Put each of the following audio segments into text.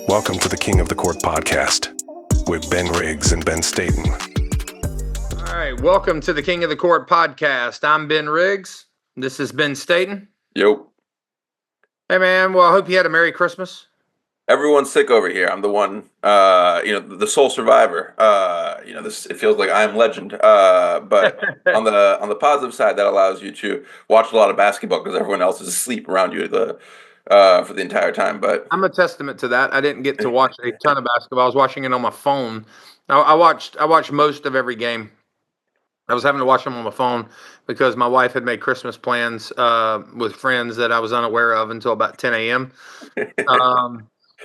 Welcome to the King of the Court podcast with Ben Riggs and Ben Staten. All right, welcome to the King of the Court podcast. I'm Ben Riggs. This is Ben Staten. Yo. Hey, man. Well, I hope you had a Merry Christmas. Everyone's sick over here. I'm the one, the sole survivor. It feels like I'm legend. But on the positive side, that allows you to watch a lot of basketball because everyone else is asleep around you for the entire time. But I'm a testament to that. I didn't get to watch a ton of basketball. I was watching it on my phone. I watched most of every game. I was having to watch them on my phone because my wife had made Christmas plans with friends that I was unaware of until about 10 a.m.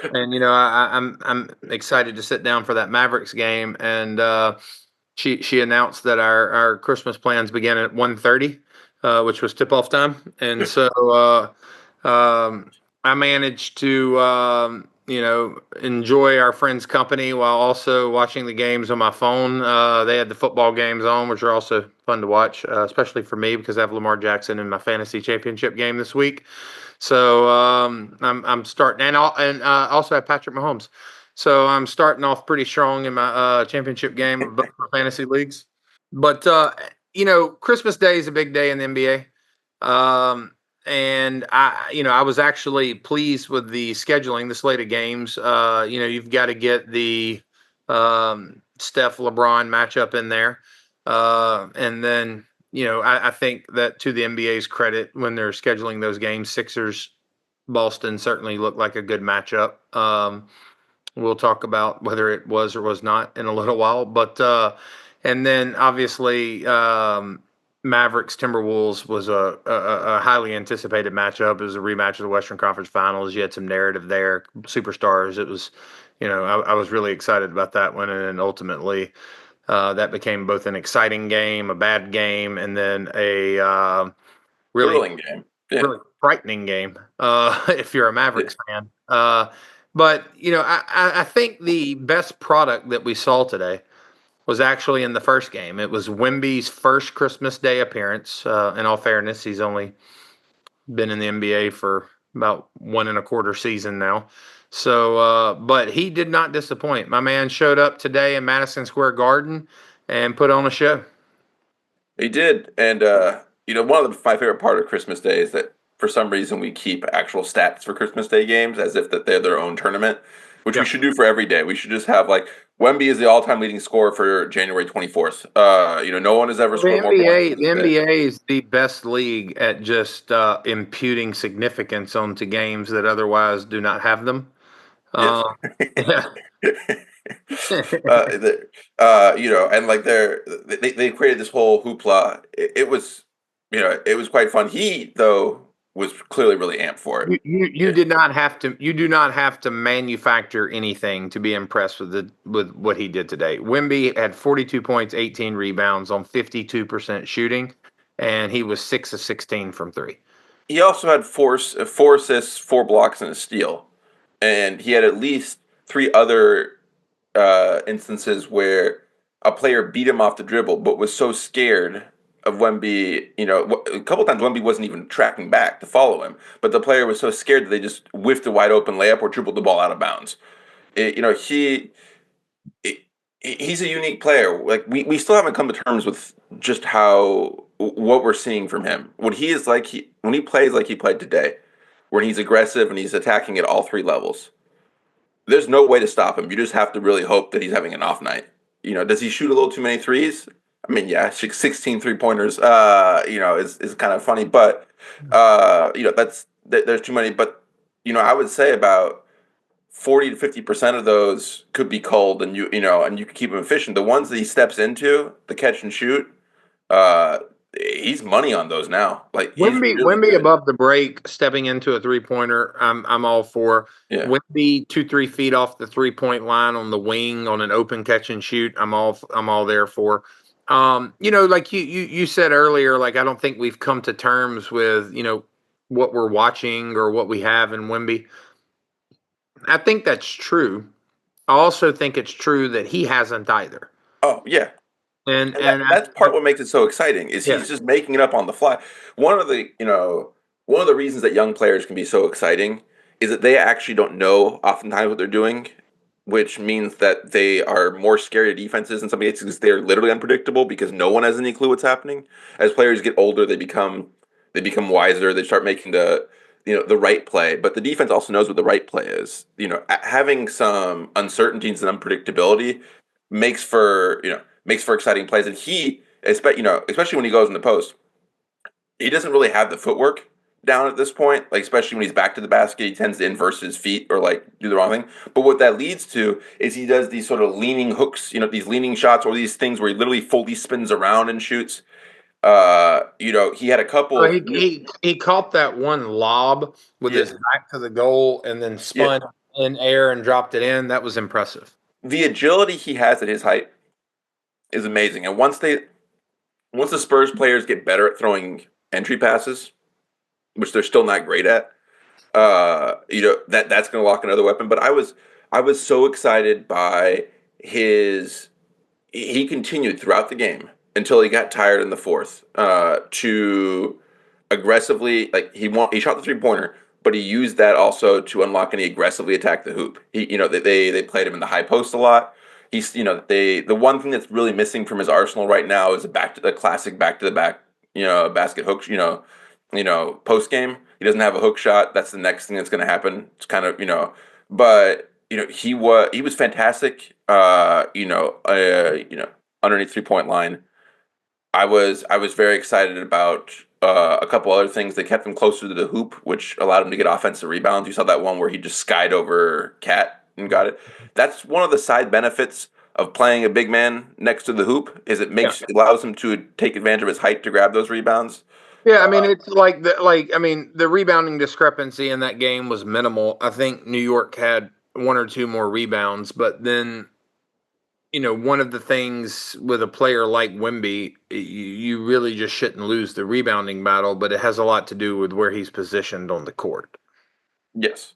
And I'm excited to sit down for that Mavericks game. And she announced that our Christmas plans began at 1:30, which was tip-off time. And so I managed to enjoy our friends' company while also watching the games on my phone. They had the football games on, which are also fun to watch, especially for me because I have Lamar Jackson in my fantasy championship game this week. So I'm starting, and I also have Patrick Mahomes. So I'm starting off pretty strong in my championship game of both my fantasy leagues. But Christmas Day is a big day in the NBA. And I was actually pleased with the scheduling, the slate of games. You've got to get the Steph LeBron matchup in there, and then I think that to the NBA's credit, when they're scheduling those games, Sixers Boston certainly looked like a good matchup. We'll talk about whether it was or was not in a little while, but and then obviously. Mavericks Timberwolves was a highly anticipated matchup. It was a rematch of the Western Conference Finals. You had some narrative there, superstars. It was, I was really excited about that one, and ultimately that became both an exciting game, a bad game, and then a really thrilling game, really frightening game if you're a Mavericks fan. But I think the best product that we saw today was actually in the first game. It was Wemby's first Christmas Day appearance. In all fairness, he's only been in the NBA for about 1.25 season now. So, but he did not disappoint. My man showed up today in Madison Square Garden and put on a show. He did. And, one of my favorite part of Christmas Day is that for some reason we keep actual stats for Christmas Day games as if that they're their own tournament, which we should do for every day. We should just have Wemby is the all-time leading scorer for January 24th. No one has ever scored more points. The NBA is the best league at just imputing significance onto games that otherwise do not have them. Yes. They created this whole hoopla. It was quite fun. He though was clearly really amped for it. You did not have to. You do not have to manufacture anything to be impressed with what he did today. Wemby had 42 points, 18 rebounds on 52% shooting, and he was 6 of 16 from three. He also had four assists, 4 blocks, and a steal, and he had at least 3 other instances where a player beat him off the dribble, but was so scared of Wemby, a couple times Wemby wasn't even tracking back to follow him, but the player was so scared that they just whiffed a wide open layup or dribbled the ball out of bounds. He's a unique player. We still haven't come to terms with just what we're seeing from him. When he is when he plays like he played today, when he's aggressive and he's attacking at all 3 levels, there's no way to stop him. You just have to really hope that he's having an off night. Does he shoot a little too many threes? I mean, yeah, 16 3-pointers, is kind of funny, but, there's too many. But, I would say about 40 to 50% of those could be cold and you can keep him efficient. The ones that he steps into, the catch and shoot, he's money on those now. Wemby above the break, stepping into a 3-pointer, I'm all for. Yeah. Wemby 2-3 feet off the 3-point line on the wing on an open catch and shoot, I'm all there for. Like you said earlier, I don't think we've come to terms with, what we're watching or what we have in Wemby. I think that's true. I also think it's true that he hasn't either. Oh, yeah. And that's part what makes it so exciting is he's just making it up on the fly. One of the reasons that young players can be so exciting is that they actually don't know oftentimes what they're doing, which means that they are more scary to defenses in some cases because they're literally unpredictable because no one has any clue what's happening. As players get older, they become wiser. They start making the right play. But the defense also knows what the right play is. Having some uncertainties and unpredictability makes for exciting plays. And especially when he goes in the post, he doesn't really have the footwork down at this point. Like especially when he's back to the basket, he tends to inverse his feet or like do the wrong thing. But what that leads to is he does these sort of leaning hooks, these leaning shots or these things where he literally fully spins around and shoots. He had a couple. He caught that one lob with Yeah, his back to the goal and then yeah. spun in air and dropped it in. That was impressive. The agility he has at his height is amazing. And once the Spurs players get better at throwing entry passes, which they're still not great at, that's going to lock another weapon. But I was so excited by his. He continued throughout the game until he got tired in the fourth to aggressively he shot the 3-pointer, but he used that also to unlock and he aggressively attacked the hoop. They played him in the high post a lot. He's the one thing that's really missing from his arsenal right now is the classic back to the back basket hook post game. He doesn't have a hook shot. That's the next thing that's going to happen. It's kind of but he was fantastic. Underneath 3-point line. I was very excited about a couple other things. They kept him closer to the hoop, which allowed him to get offensive rebounds. You saw that one where he just skied over Cat and got it. That's one of the side benefits of playing a big man next to the hoop is it allows him to take advantage of his height to grab those rebounds. Yeah, I mean it's the rebounding discrepancy in that game was minimal. I think New York had one or two more rebounds, but then one of the things with a player like Wemby, you really just shouldn't lose the rebounding battle, but it has a lot to do with where he's positioned on the court. Yes.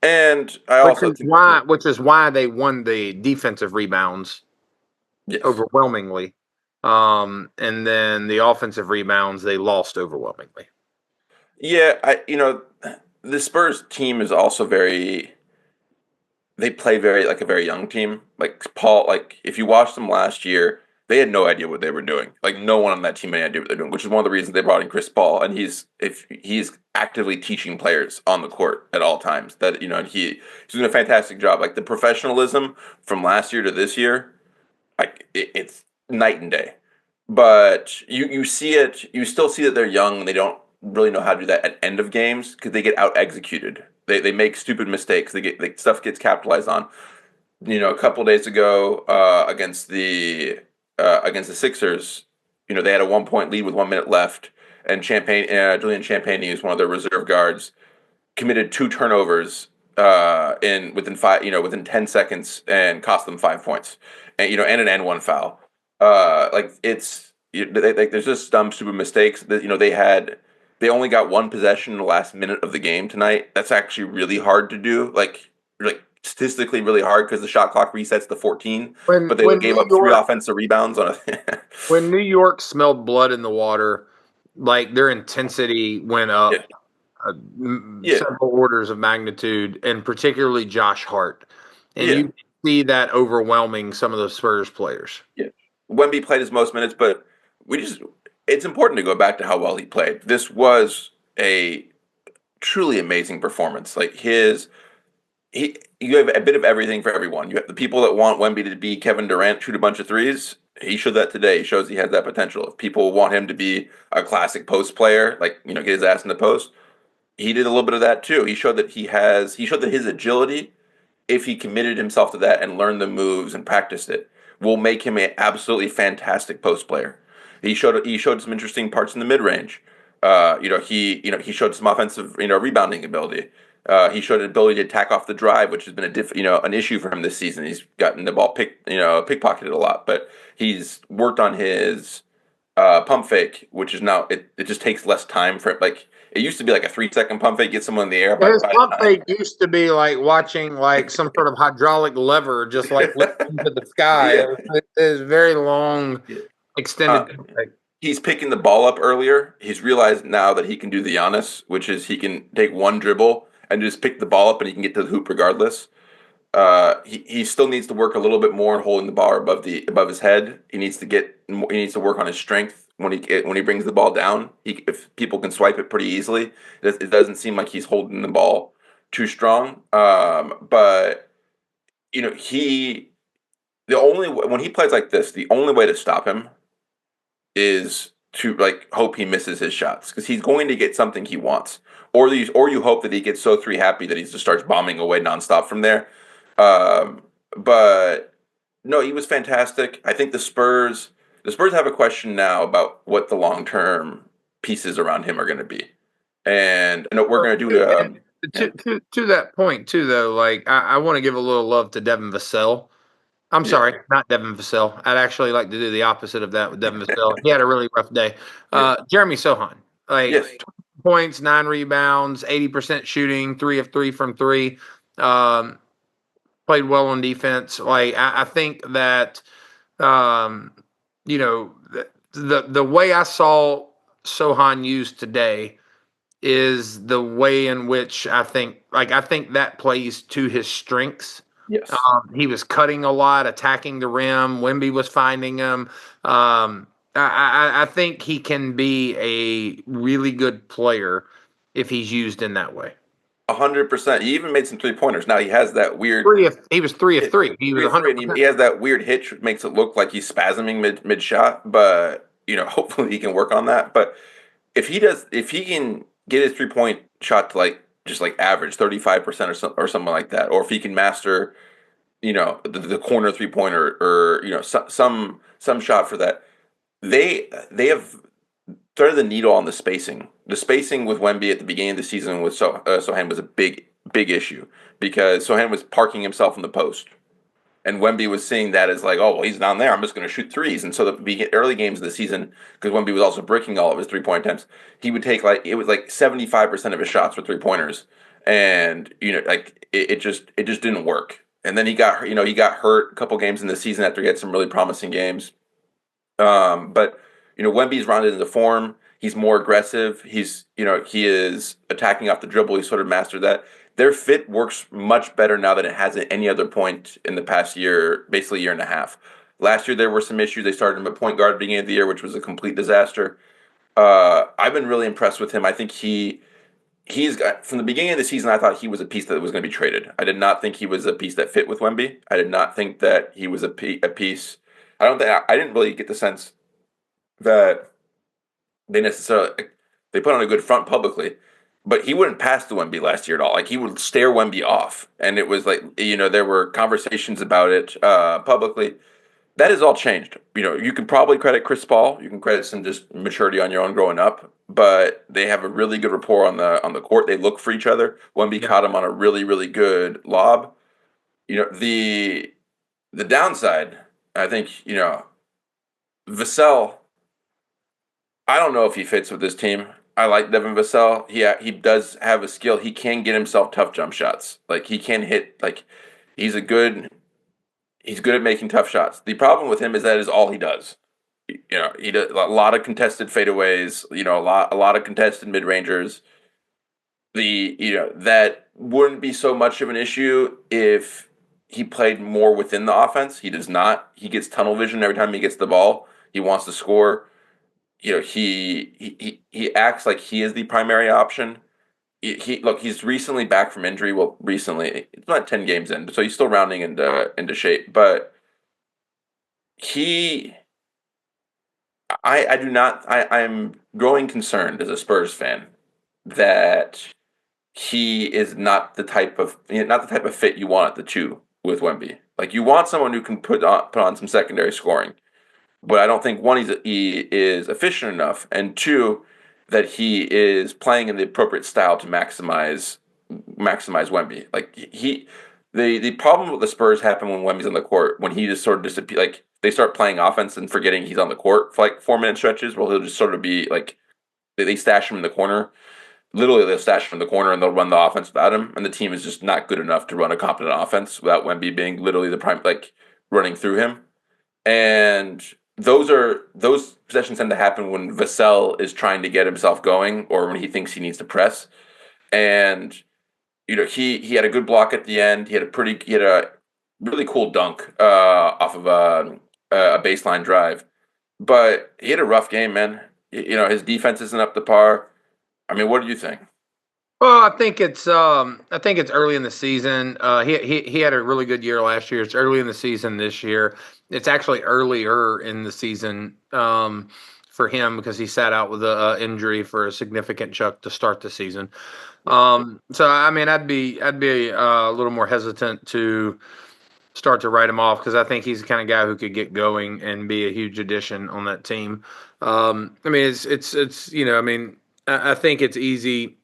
And I also think which is why they won the defensive rebounds overwhelmingly. And then the offensive rebounds they lost overwhelmingly. Yeah, the Spurs team is also they play like a very young team. Like Paul, like if you watched them last year, they had no idea what they were doing. Like no one on that team had any idea what they're doing, which is one of the reasons they brought in Chris Paul, and he's actively teaching players on the court at all times. That and he's doing a fantastic job. Like the professionalism from last year to this year, like it's night and day. But you see it, you still see that they're young and they don't really know how to do that at end of games because they get out executed. They make stupid mistakes. Stuff gets capitalized on. A couple of days ago against the Sixers, they had a 1-point lead with 1 minute left, and Julian Champagne, who's one of their reserve guards, committed 2 turnovers within 10 seconds and cost them 5 points, and and an N1 foul. There's just dumb, stupid mistakes that they only got 1 possession in the last minute of the game tonight. That's actually really hard to do. Like statistically really hard because the shot clock resets to 14. But they gave up 3 offensive rebounds on it. When New York smelled blood in the water, like their intensity went up several orders of magnitude, and particularly Josh Hart. And you see that overwhelming some of the Spurs players. Yeah. Wemby played his most minutes, but it's important to go back to how well he played. This was a truly amazing performance. Like you have a bit of everything for everyone. You have the people that want Wemby to be Kevin Durant, shoot a bunch of threes. He showed that today. He shows he has that potential. If people want him to be a classic post player, get his ass in the post, he did a little bit of that too. He showed that his agility, if he committed himself to that and learned the moves and practiced it, will make him an absolutely fantastic post player. He showed some interesting parts in the mid range. He showed some offensive rebounding ability. He showed an ability to attack off the drive, which has been an issue for him this season. He's gotten the ball pickpocketed a lot, but he's worked on his pump fake, which is now it just takes less time for it. Like it used to be like a 3-second pump fake, get someone in the air. His pump fake used to be like watching like some sort of hydraulic lever just like lifting to the sky. Yeah. It was very long, extended. He's picking the ball up earlier. He's realized now that he can do the Giannis, which is he can take one dribble and just pick the ball up and he can get to the hoop regardless. He still needs to work a little bit more holding the bar above his head. He needs to work on his strength when he brings the ball down. If people can swipe it pretty easily, it doesn't seem like he's holding the ball too strong. But when he plays like this, the only way to stop him is to hope he misses his shots, because he's going to get something he wants, or you hope that he gets so three happy that he just starts bombing away nonstop from there. But no, he was fantastic. I think the Spurs have a question now about what the long term pieces around him are going to be, and I know we're going to do. To that point too, though, I want to give a little love to Devin Vassell. I'm sorry, not Devin Vassell. I'd actually like to do the opposite of that with Devin Vassell. He had a really rough day. Jeremy Sohan, 20 points, 9 rebounds, 80% shooting, 3 of 3 from 3. Played well on defense. I think that, the way I saw Sohan used today is the way in which I think that plays to his strengths. Yes. He was cutting a lot, attacking the rim. Wemby was finding him. I think he can be a really good player if he's used in that way. 100%. He even made some 3-pointers. Now he has that weird. He was 3 of 3. He was 100%. He has that weird hitch, which makes it look like he's spasming mid shot. But hopefully he can work on that. But if he can get his 3-point shot to just average 35% or something like that, or if he can master the corner 3-pointer, or some shot for that, they have threaded the needle on the spacing. The spacing with Wemby at the beginning of the season with Sohan was a big issue, because Sohan was parking himself in the post, and Wemby was seeing that as oh, well, he's down there, I'm just going to shoot threes. And so the early games of the season, because Wemby was also bricking all of his 3-point attempts, he would take 75% of his shots were 3-pointers, and it just didn't work. And then he got hurt a couple games in the season after he had some really promising games. But Wemby's rounded into form. He's more aggressive. He is attacking off the dribble. He's sort of mastered that. Their fit works much better now than it has at any other point in the past year, basically year and a half. Last year there were some issues. They started him at point guard at the beginning of the year, which was a complete disaster. I've been really impressed with him. I think he's got, from the beginning of the season, I thought he was a piece that was going to be traded. I did not think he was a piece that fit with Wemby. I did not think that he was a piece. I didn't really get the sense that they put on a good front publicly, but he wouldn't pass to Wemby last year at all. He would stare Wemby off, and it was there were conversations about it publicly. That has all changed. You can probably credit Chris Paul. You can credit some just maturity on your own growing up, but they have a really good rapport on the court. They look for each other. Wemby caught him on a really, really good lob. The downside, I think, Vassell, I don't know if he fits with this team. I like Devin Vassell. He does have a skill. He can get himself tough jump shots. He can hit. He's good at making tough shots. The problem with him is that is all he does. He does a lot of contested fadeaways. A lot of contested mid rangers. That wouldn't be so much of an issue if he played more within the offense. He does not. He gets tunnel vision every time he gets the ball. He wants to score. He acts like he is the primary option. He's recently back from injury. Well, recently, it's not 10 games in, so he's still rounding into shape. But I'm growing concerned as a Spurs fan that he is not the type of fit you want at the 2 with Wemby. You want someone who can put on some secondary scoring. But I don't think, one, he is efficient enough, and 2, that he is playing in the appropriate style to maximize Wemby. The problem with the Spurs happen when Wemby's on the court, when he just sort of disappears. They start playing offense and forgetting he's on the court for 4-minute stretches, where he'll just sort of be they stash him in the corner. Literally, they'll stash him in the corner and they'll run the offense without him, and the team is just not good enough to run a competent offense without Wemby being literally the prime, running through him. And those possessions tend to happen when Vassell is trying to get himself going, or when he thinks he needs to press. And he had a good block at the end. He had a really cool dunk off of a baseline drive, but he had a rough game, man. His defense isn't up to par. I mean, what do you think? Well, I think it's early in the season. He had a really good year last year. It's early in the season this year. It's actually earlier in the season for him because he sat out with a injury for a significant chunk to start the season. So I mean, I'd be a little more hesitant to start to write him off because I think he's the kind of guy who could get going and be a huge addition on that team. I mean, it's I mean, I think it's easy.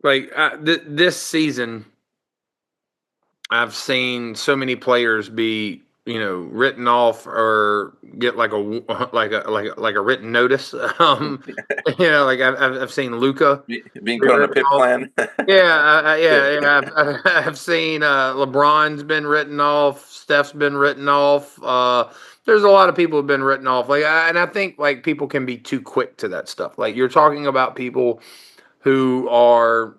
Like this season, I've seen so many players be written off or get like a written notice. Like I've seen Luka Being be put on a written pit off. plan. Yeah, yeah. I've seen LeBron's been written off. Steph's been written off. There's a lot of people who've been written off. And I think like people can be too quick to that stuff. Like you're talking about people who are,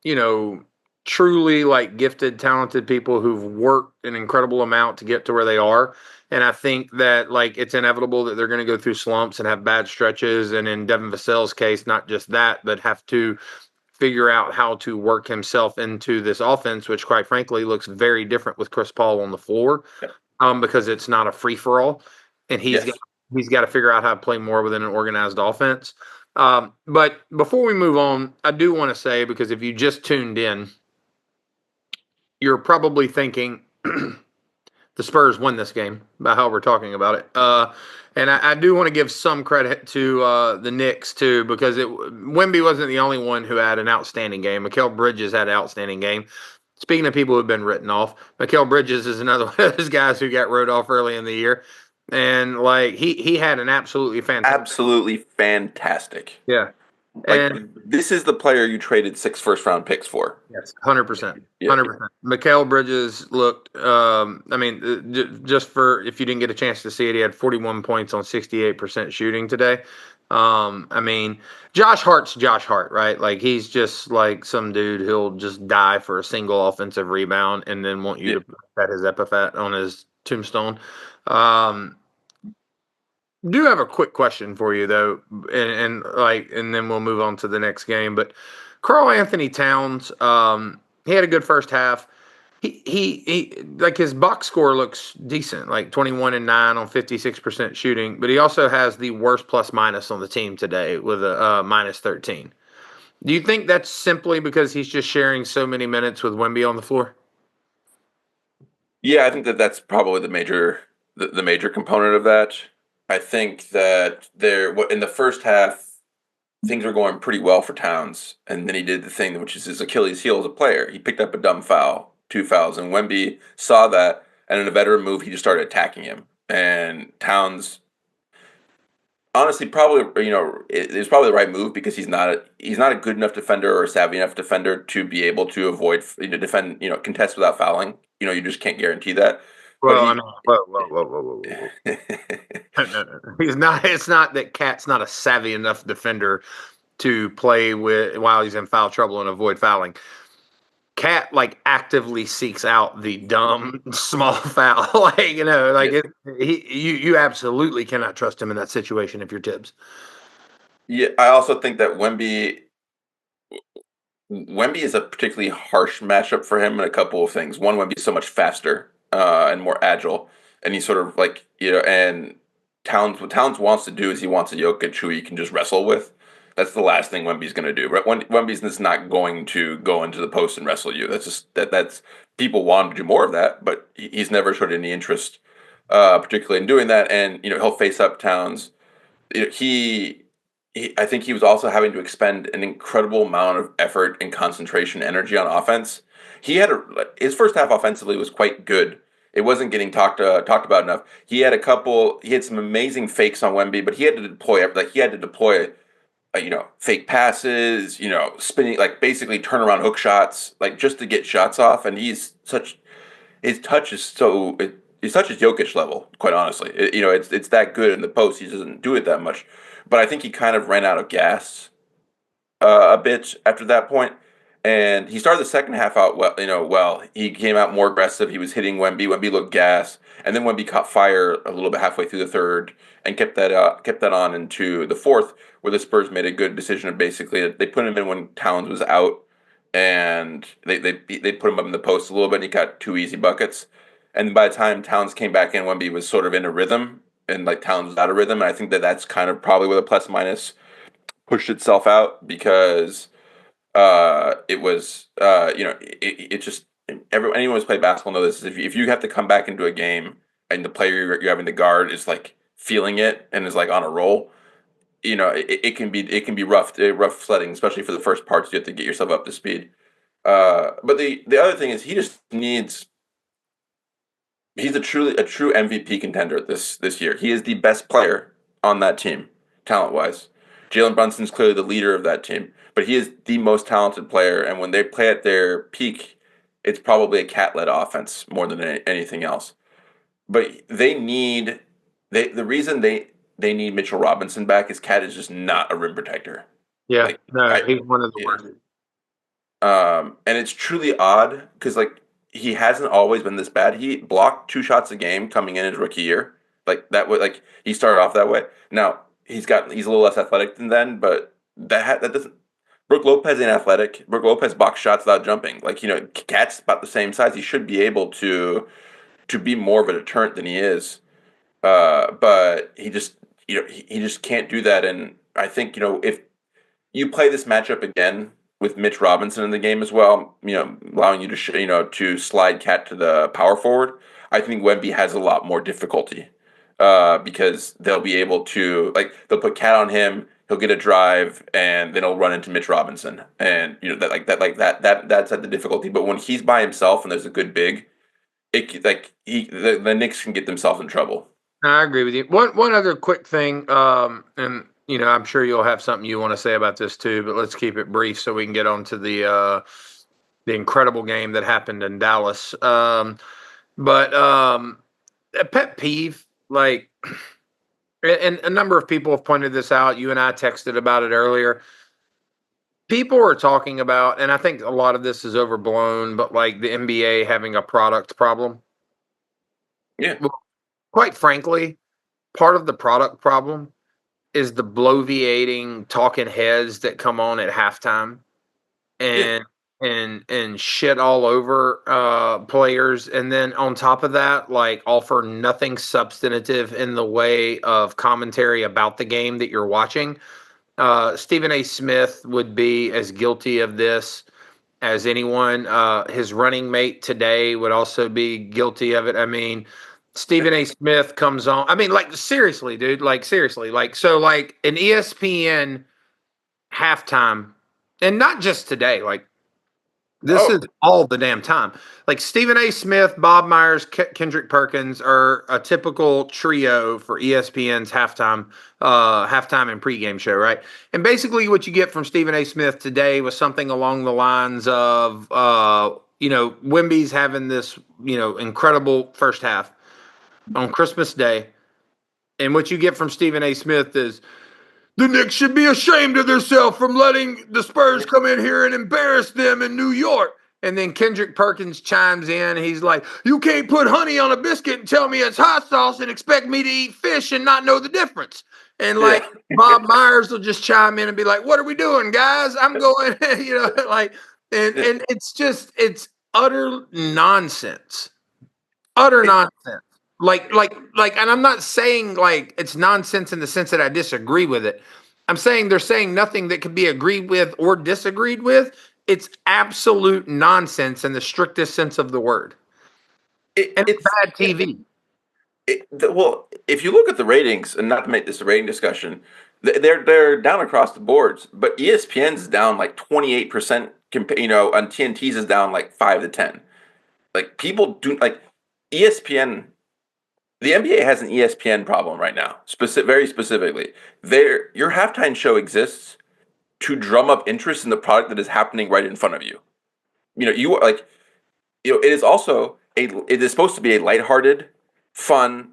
you know, truly like gifted, talented people who've worked an incredible amount to get to where they are. And I think that like it's inevitable that they're going to go through slumps and have bad stretches. And in Devin Vassell's case, not just that, but have to figure out how to work himself into this offense, which quite frankly looks very different with Chris Paul on the floor, because it's not a free for all, and Yes. he's got to figure out how to play more within an organized offense. But before we move on, I do want to say, because if you just tuned in, you're probably thinking the Spurs win this game by how we're talking about it. And I do want to give some credit to the Knicks too, because Wemby wasn't the only one who had an outstanding game. Mikal Bridges had an outstanding game. Speaking of people who've been written off, Mikal Bridges is another one of those guys who got wrote off early in the year, and like he had an absolutely fantastic. Absolutely fantastic. Yeah, Like, and this is the player you traded 6 first-round picks for. yes, 100%, Yeah. 100%. Mikal Bridges looked. I mean, just for if you didn't get a chance to see it, he had 41 points on 68% shooting today. I mean, Josh Hart's Josh Hart, right? Like he's just like some dude who'll just die for a single offensive rebound and then want you Yeah. to put his epithet on his tombstone. Um, do have a quick question for you though, and then we'll move on to the next game. But Karl Anthony Towns, he had a good first half. He like his box score looks decent, like 21 and 9 on 56% shooting, but he also has the worst plus minus on the team today with a minus 13. Do you think that's simply because he's just sharing so many minutes with Wemby on the floor? Yeah, I think that's probably the major component of that. I think that in the first half things were going pretty well for Towns, and then he did the thing which is his Achilles heel as a player. He picked up a dumb foul, 2 fouls, and Wemby saw that, and in a veteran move, he just started attacking him. And Towns, honestly, probably it's probably the right move because he's not a good enough defender or a savvy enough defender to be able to avoid defend contest without fouling. You just can't guarantee that. But Well, I mean, whoa. No. He's not. It's not that Cat's not a savvy enough defender to play with while he's in foul trouble and avoid fouling. Cat like actively seeks out the dumb small foul. Like yes, you absolutely cannot trust him in that situation if you're Tibbs. yeah, I also think that Wemby is a particularly harsh matchup for him in a couple of things. One, Wemby's so much faster and more agile, and he's sort of like and what Towns wants to do is he wants a Jokic who he can just wrestle with. That's the last thing Wemby's going to do. Right? Wemby's just not going to go into the post and wrestle you. That's just that's people want him to do more of that, but he's never showed any interest, particularly in doing that. And he'll face up Towns. I think he was also having to expend an incredible amount of effort and concentration, energy on offense. His first half offensively was quite good. It wasn't getting talked about enough. He had some amazing fakes on Wemby, but he had to deploy fake passes, spinning, like basically turnaround hook shots, like just to get shots off. And his touch is his touch is Jokic level, quite honestly. It's that good in the post. He doesn't do it that much, but I think he kind of ran out of gas a bit after that point. And he started the second half out well. Well, he came out more aggressive. He was hitting Wemby. Wemby looked gas, and then Wemby caught fire a little bit halfway through the third, and kept that on into the fourth, where the Spurs made a good decision of basically they put him in when Towns was out, and they put him up in the post a little bit, and he got 2 easy buckets. And by the time Towns came back in, Wemby was sort of in a rhythm, and like Towns was out of rhythm. And I think that's kind of probably where the plus minus pushed itself out because it was it just anyone who's played basketball knows this. If you have to come back into a game and the player you're having to guard is like feeling it and is like on a roll, it can be rough sledding, especially for the first parts. You have to get yourself up to speed. But the other thing is he just needs. He's a true MVP contender this year. He is the best player on that team, talent wise. Jalen Brunson's clearly the leader of that team, but he is the most talented player. And when they play at their peak, it's probably a cat-led offense more than anything else. But the reason they need Mitchell Robinson back is Cat is just not a rim protector. Yeah, Like no, he's one of the yeah. worst. And it's truly odd because like he hasn't always been this bad. He blocked 2 shots a game coming in his rookie year. Like that was like he started off that way. Now he's a little less athletic than then, but that doesn't. Brook Lopez ain't athletic. Brook Lopez box shots without jumping. Like Cat's about the same size. He should be able to be more of a deterrent than he is. But he just he just can't do that. And I think if you play this matchup again with Mitch Robinson in the game as well, allowing you to slide Cat to the power forward, I think Wemby has a lot more difficulty because they'll be able to they'll put Cat on him, he'll get a drive, and then he'll run into Mitch Robinson, and that's at the difficulty. But when he's by himself and there's a good big, the Knicks can get themselves in trouble. I agree with you. One other quick thing, and I'm sure you'll have something you want to say about this too, but let's keep it brief so we can get on to the incredible game that happened in Dallas. But a pet peeve, and a number of people have pointed this out. You and I texted about it earlier. People are talking about, and I think a lot of this is overblown, but like the NBA having a product problem. Yeah. Well, quite frankly, part of the product problem is the bloviating talking heads that come on at halftime and shit all over players, and then on top of that, like offer nothing substantive in the way of commentary about the game that you're watching. Stephen A. Smith would be as guilty of this as anyone. His running mate today would also be guilty of it. I mean, Stephen A. Smith comes on. I mean, like, seriously, dude. Like, seriously. Like, so, like, an ESPN halftime, and not just today. Like, this is all the damn time. Like, Stephen A. Smith, Bob Myers, Kendrick Perkins are a typical trio for ESPN's halftime and pregame show, right? And basically what you get from Stephen A. Smith today was something along the lines of, Wemby's having this, incredible first half on Christmas Day. And what you get from Stephen A. Smith is, the Knicks should be ashamed of themselves from letting the Spurs come in here and embarrass them in New York. And then Kendrick Perkins chimes in. He's like, you can't put honey on a biscuit and tell me it's hot sauce and expect me to eat fish and not know the difference. And like Bob Myers will just chime in and be like, what are we doing, guys? I'm going, and it's utter nonsense. Utter nonsense. Like, and I'm not saying like it's nonsense in the sense that I disagree with it. I'm saying they're saying nothing that could be agreed with or disagreed with. It's absolute nonsense in the strictest sense of the word. It's bad TV. Well, if you look at the ratings, and not to make this a rating discussion, they're down across the boards. But ESPN's down like 28%. On TNT's is down like 5 to 10. Like people do like ESPN. The NBA has an ESPN problem right now. Very specifically, your halftime show exists to drum up interest in the product that is happening right in front of you. It is also it is supposed to be a lighthearted, fun,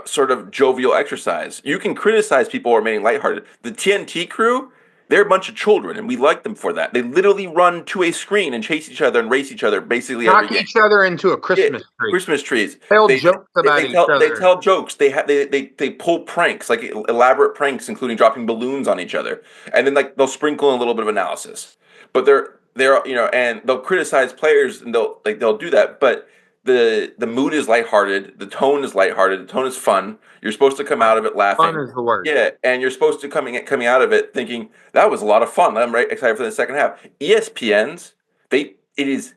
sort of jovial exercise. You can criticize people who are making lighthearted. The TNT crew, they're a bunch of children, and we like them for that. They literally run to a screen and chase each other and race each other basically every Knock game. each other into a Yeah, Christmas tree. Christmas trees. Tell They jokes about they each tell they other. tell jokes. They pull pranks, like elaborate pranks, including dropping balloons on each other, and then like they'll sprinkle in a little bit of analysis. But they're and they'll criticize players, and they'll do that. But the mood is lighthearted. The tone is lighthearted. The tone is fun. You're supposed to come out of it laughing. Fun is the word. Yeah, and you're supposed to coming out of it thinking that was a lot of fun. I'm right excited for the second half. ESPN's it is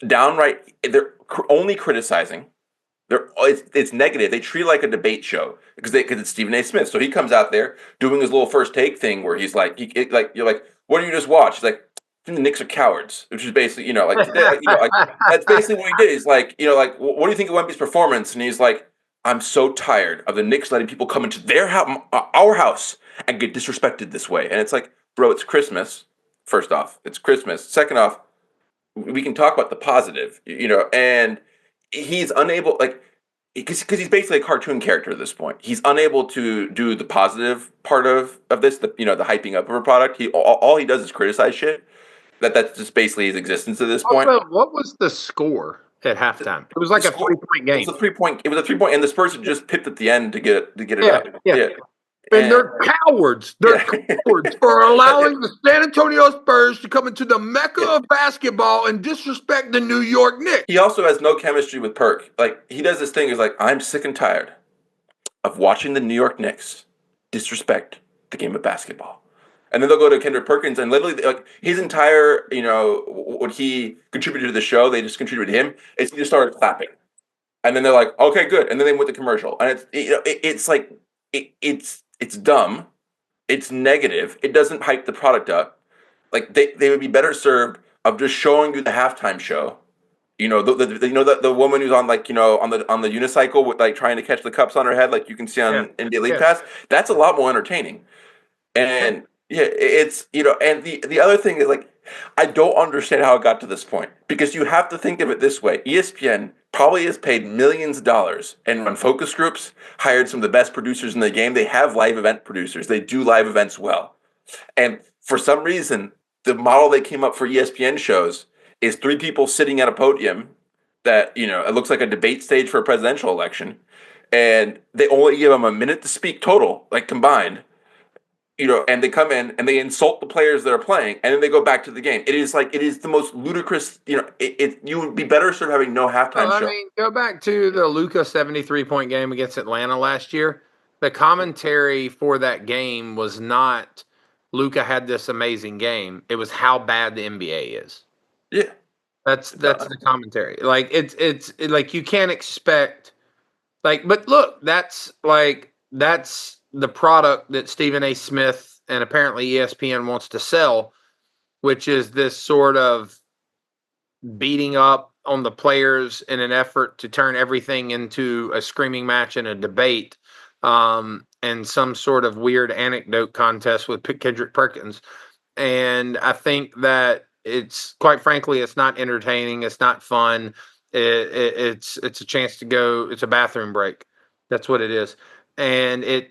downright. They're only criticizing. It's negative. They treat it like a debate show because it's Stephen A. Smith. So he comes out there doing his little first take thing where he's like, you're like, what did you just watch? He's like, the Knicks are cowards, which is basically that's basically what he did. He's like, what do you think of Wemby's performance? And he's like, I'm so tired of the Knicks letting people come into their house, our house, and get disrespected this way. And it's like, bro, it's Christmas. First off, it's Christmas. Second off, we can talk about the positive, and he's unable, because he's basically a cartoon character at this point. He's unable to do the positive part of this, the hyping up of a product. All he does is criticize shit. That's just basically his existence at this point. Also, what was the score at halftime? It was like a 3-point game. It was a 3-point. It was a 3-point, and the Spurs had just pipped at the end to get it up. Yeah. And they're cowards. They're cowards for allowing the San Antonio Spurs to come into the mecca of basketball and disrespect the New York Knicks. He also has no chemistry with Perk. Like, he does this thing. He's like, I'm sick and tired of watching the New York Knicks disrespect the game of basketball. And then they'll go to Kendrick Perkins, and literally, like, his entire, what he contributed to the show, they just contributed to him. He just started clapping, and then they're like, "Okay, good." And then they went to commercial, and it's dumb, it's negative, it doesn't hype the product up. Like, they would be better served of just showing you the halftime show. The woman who's on on the unicycle with trying to catch the cups on her head, like you can see on NBA League Pass. That's a lot more entertaining, and. Yeah, it's and the other thing is, I don't understand how it got to this point, because you have to think of it this way. ESPN probably has paid millions of dollars and run focus groups, hired some of the best producers in the game. They have live event producers. They do live events well. And for some reason, the model they came up for ESPN shows is 3 people sitting at a podium that, it looks like a debate stage for a presidential election. And they only give them a minute to speak total, combined. And they come in and they insult the players that are playing, and then they go back to the game. It is the most ludicrous. You would be better served having no halftime show. I mean, go back to the Luka 73-point game against Atlanta last year. The commentary for that game was not Luka had this amazing game. It was how bad the NBA is. Yeah, that's the commentary. It's you can't expect. But look, that's the product that Stephen A. Smith and apparently ESPN wants to sell, which is this sort of beating up on the players in an effort to turn everything into a screaming match and a debate, and some sort of weird anecdote contest with Kendrick Perkins. And I think that it's, quite frankly, it's not entertaining. It's not fun. It's a chance to go. It's a bathroom break. That's what it is. And it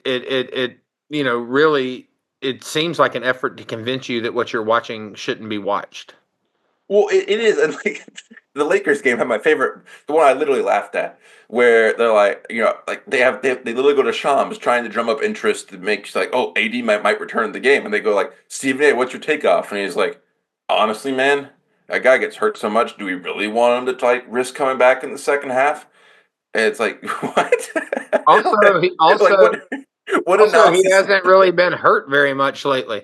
really, it seems like an effort to convince you that what you're watching shouldn't be watched. Well, it is. And the Lakers game had my favorite, the one I literally laughed at, where they're they literally go to Shams trying to drum up interest to make AD might return the game. And they go Stephen A., what's your takeoff? And he's like, honestly, man, that guy gets hurt so much. Do we really want him to risk coming back in the second half? And it's like, what? Also, he hasn't really been hurt very much lately.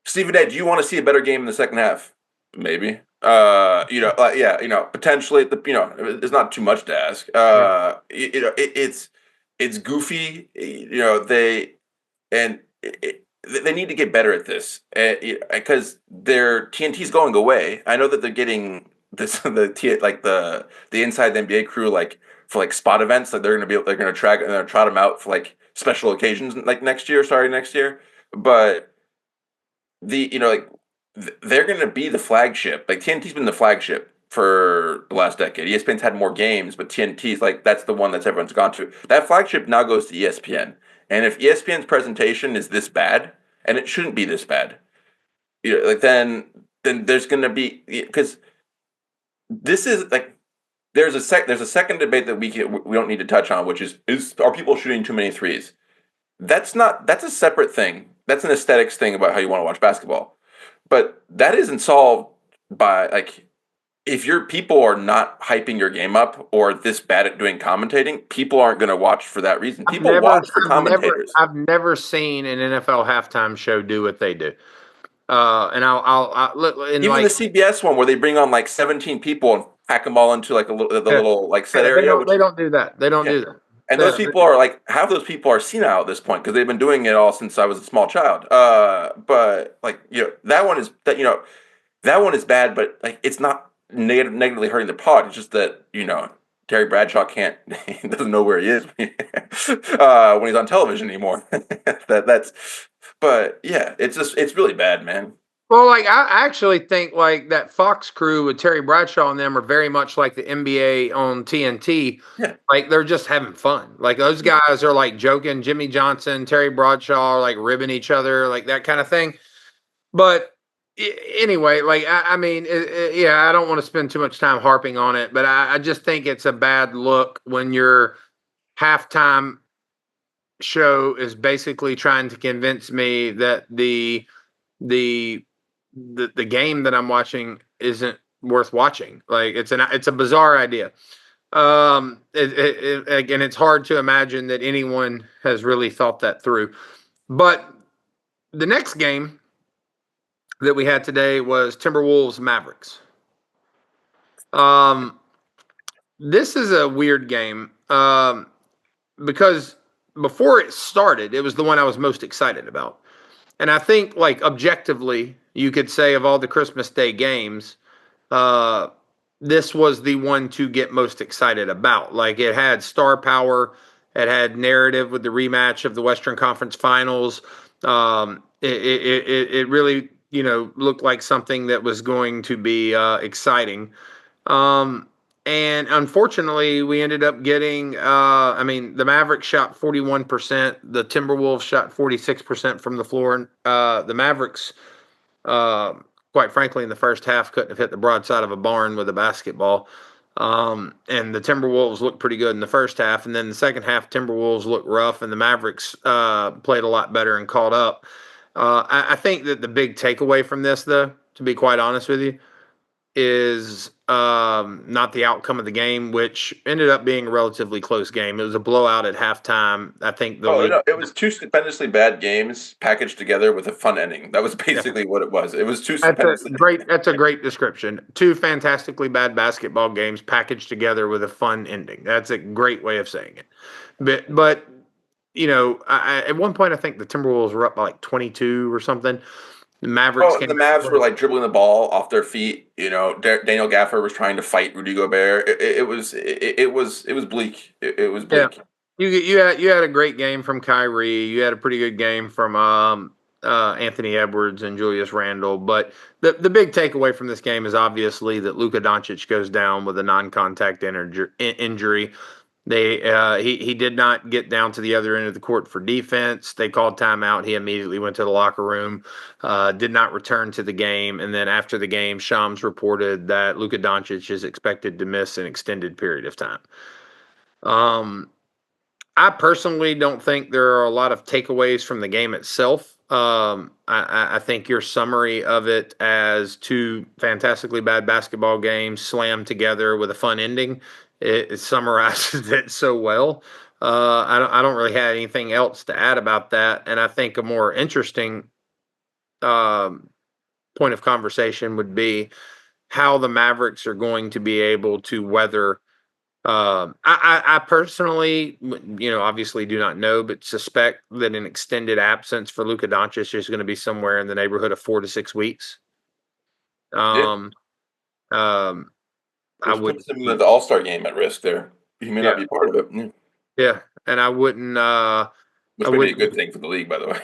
Stephen A., do you want to see a better game in the second half? Maybe. Potentially. It's not too much to ask. It's goofy. They need to get better at this, because their TNT's going away. I know that they're getting the inside the NBA crew for spot events. They're gonna trot them out for special occasions next year. But they're gonna be the flagship. TNT's been the flagship for the last decade. ESPN's had more games, but TNT's that's the one that everyone's gone to. That flagship now goes to ESPN. And if ESPN's presentation is this bad, and it shouldn't be this bad, like then there's going to be, because this is like there's a second debate that we don't need to touch on, which is are people shooting too many threes? That's a separate thing. That's an aesthetics thing about how you want to watch basketball. But that isn't solved by like if your people are not hyping your game up or this bad at doing commentating, people aren't going to watch for that reason. People watch for commentators. I've never seen an NFL halftime show do what they do. And I'll look and Even like the CBS one where they bring on like 17 people and pack them all into like the little like set area. They don't do that. They don't do that. And those people are like half those people are senile at this point because they've been doing it all since I was a small child. But like that one is bad, but like it's not negatively hurting the pod. It's just that Terry Bradshaw doesn't know where he is when he's on television anymore. But yeah, it's really bad, man. Well, like I actually think like that Fox crew with Terry Bradshaw and them are very much like the NBA on TNT. Yeah. Like they're just having fun. Like those guys are like joking. Jimmy Johnson, Terry Bradshaw are like ribbing each other, like that kind of thing. But anyway, like I mean, I don't want to spend too much time harping on it, but I just think it's a bad look when your halftime show is basically trying to convince me that the game that I'm watching isn't worth watching. Like it's a bizarre idea. Again, it's hard to imagine that anyone has really thought that through. But the next game that we had today was Timberwolves Mavericks. This is a weird game because before it started, it was the one I was most excited about. And I think, like, objectively, you could say of all the Christmas Day games, this was the one to get most excited about. Like, it had star power. It had narrative with the rematch of the Western Conference Finals. It really, looked like something that was going to be exciting. And unfortunately, we ended up getting, the Mavericks shot 41%. The Timberwolves shot 46% from the floor. The Mavericks, quite frankly, in the first half, couldn't have hit the broadside of a barn with a basketball. And the Timberwolves looked pretty good in the first half. And then the second half, Timberwolves looked rough, and the Mavericks played a lot better and caught up. I think that the big takeaway from this, though, to be quite honest with you, is not the outcome of the game, which ended up being a relatively close game. It was a blowout at halftime. I think it was two stupendously bad games packaged together with a fun ending. That was basically what it was. It was two stupendously That's a great description. Two fantastically bad basketball games packaged together with a fun ending. That's a great way of saying it. But at one point I think the Timberwolves were up by like 22 or something. The Mavs were like dribbling the ball off their feet. Daniel Gaffer was trying to fight Rudy Gobert. It was bleak. It was bleak. Yeah. You had a great game from Kyrie. You had a pretty good game from Anthony Edwards and Julius Randle. But the big takeaway from this game is obviously that Luka Doncic goes down with a non-contact injury. He did not get down to the other end of the court for defense. They called timeout. He immediately went to the locker room, did not return to the game. And then after the game, Shams reported that Luka Doncic is expected to miss an extended period of time. I personally don't think there are a lot of takeaways from the game itself. I think your summary of it as two fantastically bad basketball games slammed together with a fun ending, it summarizes it so well. I don't really have anything else to add about that. And I think a more interesting point of conversation would be how the Mavericks are going to be able to weather. I personally, obviously do not know, but suspect that an extended absence for Luka Doncic is going to be somewhere in the neighborhood of 4 to 6 weeks. I would put the All-Star game at risk there. He may not be part of it. Yeah, and I wouldn't. Which would be a good thing for the league, by the way.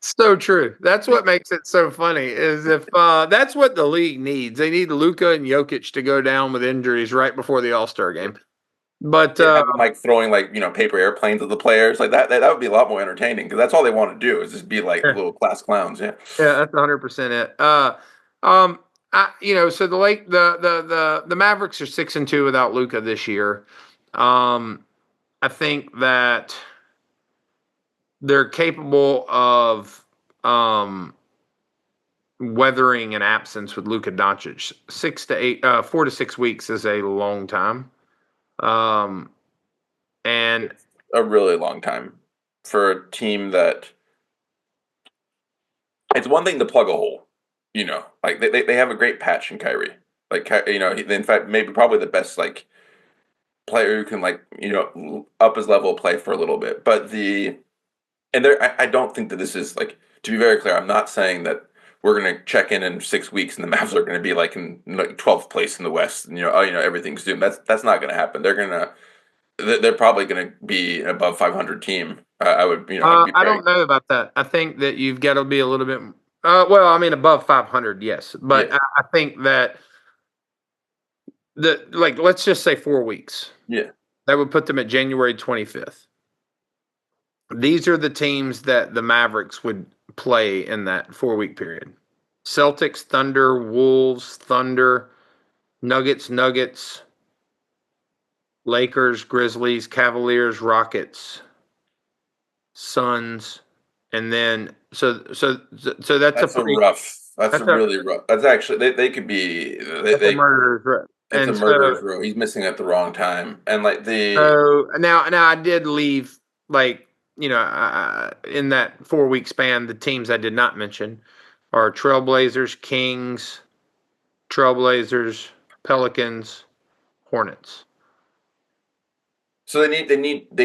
So true. That's what makes it so funny. Is if that's what the league needs. They need Luka and Jokic to go down with injuries right before the All-Star game. But Yeah, have them, like throwing like paper airplanes at the players like that. That would be a lot more entertaining because that's all they want to do is just be like yeah, little class clowns. Yeah. that's 100% it. Um, so the Mavericks are 6-2 without Luka this year. I think that they're capable of weathering an absence with Luka Doncic. 4 to 6 weeks is a long time. And A really long time for a team that it's one thing to plug a hole, like they have a great patch in Kyrie. Like, in fact, maybe probably the best like player who can like up his level of play for a little bit. But I don't think that this is like, to be very clear. I'm not saying that we're gonna check in 6 weeks and the Mavs are gonna be like in like 12th place in the West and everything's doomed. That's not gonna happen. They're probably gonna be an above 500 team. I would I'd be I very don't know about that. I think that you've got to be a little bit. Well, I mean, above 500, yes, but yeah I think that let's just say 4 weeks. yeah. That would put them at January 25th. These are the teams that the Mavericks would play in that 4 week period: Celtics, Thunder, Wolves, Thunder, Nuggets, Lakers, Grizzlies, Cavaliers, Rockets, Suns, and then that's a That's a pretty rough. That's a that's a really rough. That's actually they could be that's a murderer's row. it's a And murderer's row. He's missing at the wrong time, and like now I did leave, like, in that 4 week span. The teams I did not mention are Trailblazers, Kings, Trailblazers, Pelicans, Hornets. so they need They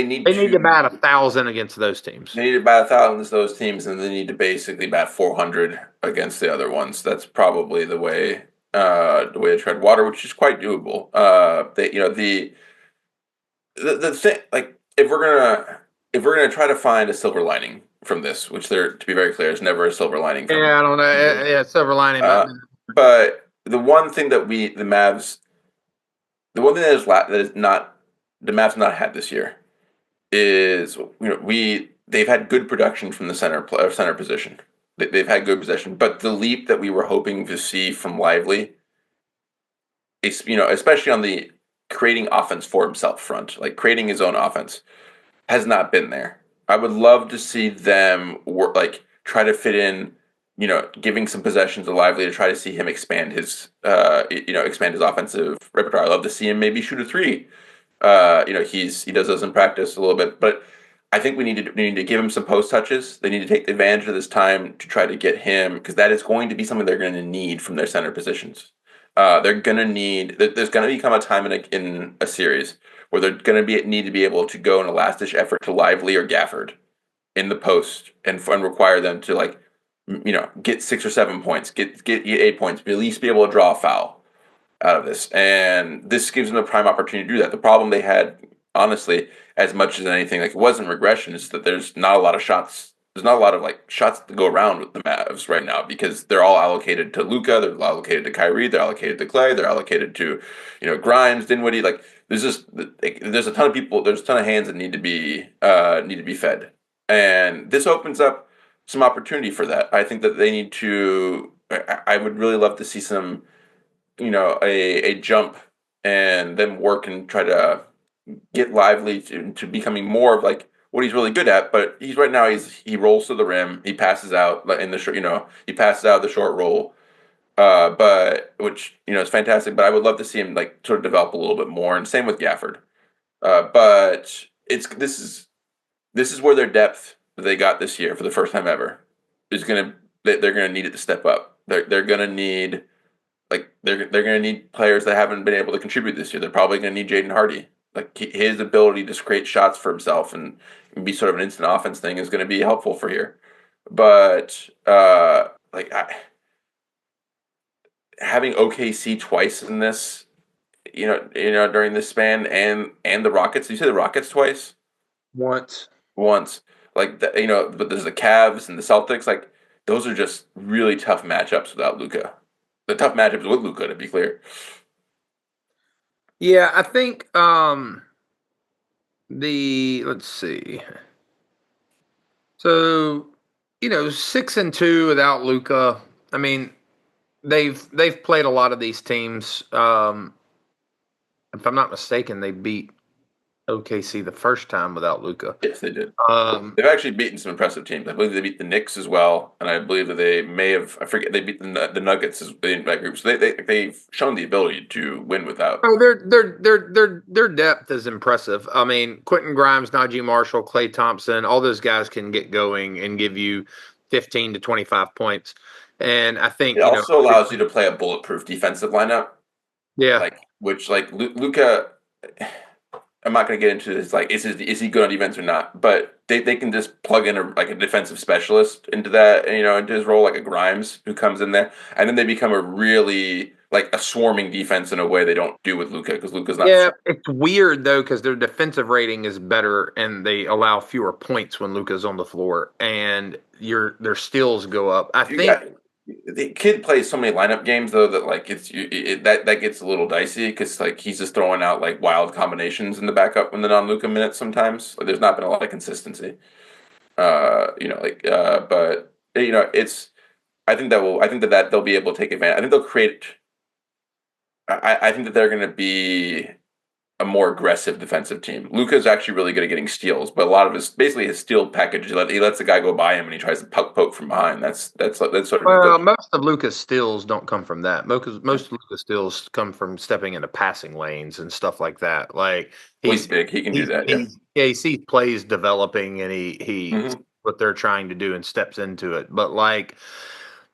need to to bat 1,000 against those teams. they need to bat 1,000 against those teams, and they need to basically bat 400 against the other ones. That's probably the way to tread water, which is quite doable. They the thing, like, if we're gonna try to find a silver lining from this, which there, to be very clear, is never a silver lining from. Yeah, I don't know. Yeah, silver lining. But the one thing that the one thing that is not the Mavs not had this year is they've had good production from the center position. They've had good possession, but the leap that we were hoping to see from Lively is especially on the creating offense for himself front, like creating his own offense, has not been there. I would love to see them work, like try to fit in, giving some possessions to Lively to try to see him expand his offensive repertoire. I love to see him maybe shoot a three. He does those in practice a little bit, but I think we need to give him some post touches. They need to take advantage of this time to try to get him, because that is going to be something they're going to need from their center positions. They're going to need. There's going to become a time in a series where they're going to need to be able to go in a last ditch effort to Lively or Gafford in the post and require them to, like, get 6 or 7 points, get 8 points, but at least be able to draw a foul out of this. And this gives them a prime opportunity to do that. The problem they had, honestly, as much as anything, like, it wasn't regression, is that there's not a lot of shots. There's not a lot of like shots to go around with the Mavs right now because they're all allocated to Luka, they're allocated to Kyrie, they're allocated to Clay, they're allocated to Grimes, Dinwiddie. Like, there's a ton of people, there's a ton of hands that need to be fed, and this opens up some opportunity for that. I think that they need to. I would really love to see some, a jump and them work and try to get Lively to becoming more of like what he's really good at. But he's right now he rolls to the rim, he passes out in the short, he passes out the short roll, but which is fantastic. But I would love to see him like sort of develop a little bit more, and same with Gafford. But this is where their depth that they got this year for the first time ever is they're gonna need it to step up. They're gonna need, like, they're gonna need players that haven't been able to contribute this year. They're probably gonna need Jaden Hardy. Like, his ability to create shots for himself and be sort of an instant offense thing is going to be helpful for here. But having OKC twice in this, during this span, and the Rockets. You say the Rockets twice? Once. Once. Like, but there's the Cavs and the Celtics. Like, those are just really tough matchups without Luka. The tough matchups with Luka, to be clear. Yeah, I think Let's see. So, 6-2 without Luka. I mean, they've played a lot of these teams. If I'm not mistaken, they beat OKC the first time without Luka. Yes, they did. Um, They've actually beaten some impressive teams. I believe they beat the Knicks as well, and I believe that they may have. I forget they beat the Nuggets in that group. So they've shown the ability to win without. oh, their depth is impressive. I mean, Quentin Grimes, Najee Marshall, Klay Thompson, all those guys can get going and give you 15 to 25 points. And I It think, also allows you to play a bulletproof defensive lineup, yeah. which Luca. I'm not going to get into this. Like, is he good on defense or not? But they can just plug in a defensive specialist into that, into his role, like a Grimes who comes in there, and then they become a really like a swarming defense in a way they don't do with Luca because Luca's not. Yeah, it's weird though because their defensive rating is better and they allow fewer points when Luka's on the floor and their steals go up. I You think got the kid plays so many lineup games though that like that gets a little dicey because like he's just throwing out like wild combinations in the backup in the non-Luca minutes sometimes. Like, there's not been a lot of consistency. But it's. I think that they'll be able to take advantage. I think they'll create. I think that they're going to be a more aggressive defensive team. Luka's actually really good at getting steals, but a lot of his steal package, he lets the guy go by him and he tries to poke from behind. That's sort of his well, go-to. most of Luka's steals don't come from that. Most of Luka's steals come from stepping into passing lanes and stuff like that. Like Well, he's big. He can do that. Yeah. he sees plays developing and he Mm-hmm. what they're trying to do and steps into it. But like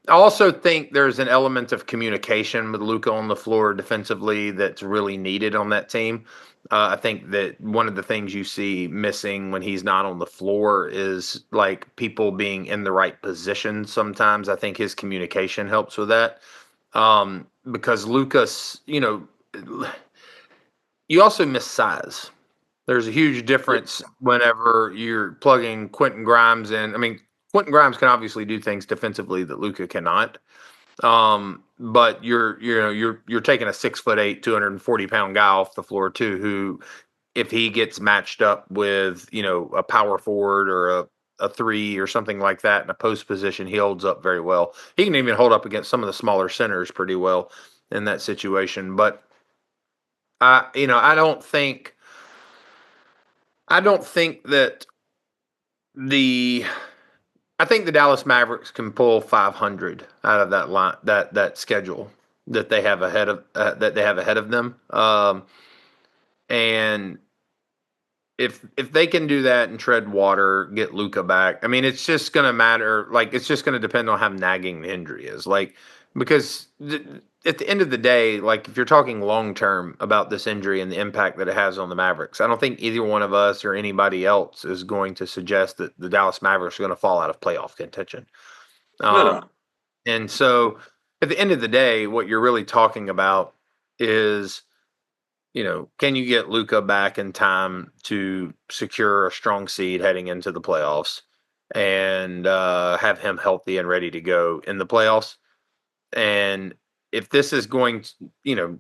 I also think there's an element of communication with Luka on the floor defensively that's really needed on that team. I think that one of the things you see missing when he's not on the floor is like people being in the right position. Sometimes I think his communication helps with that. Because Lucas, you also miss size. There's a huge difference whenever you're plugging Quentin Grimes in. I mean, Quentin Grimes can obviously do things defensively that Luka cannot. But you're taking a 6'8", 240-pound guy off the floor too, who if he gets matched up with, a power forward or a three or something like that in a post position, he holds up very well. He can even hold up against some of the smaller centers pretty well in that situation. But I don't think that the I think the Dallas Mavericks can pull 500 out of that line that schedule that they have ahead of them. And if they can do that and tread water, get Luka back. I mean, it's just going to matter. Like, it's just going to depend on how nagging the injury is. Like, because at the end of the day, like if you're talking long term about this injury and the impact that it has on the Mavericks, I don't think either one of us or anybody else is going to suggest that the Dallas Mavericks are going to fall out of playoff contention. No, Um, no. and so, at the end of the day, what you're really talking about is can you get Luka back in time to secure a strong seed heading into the playoffs and have him healthy and ready to go in the playoffs? And if this is going to,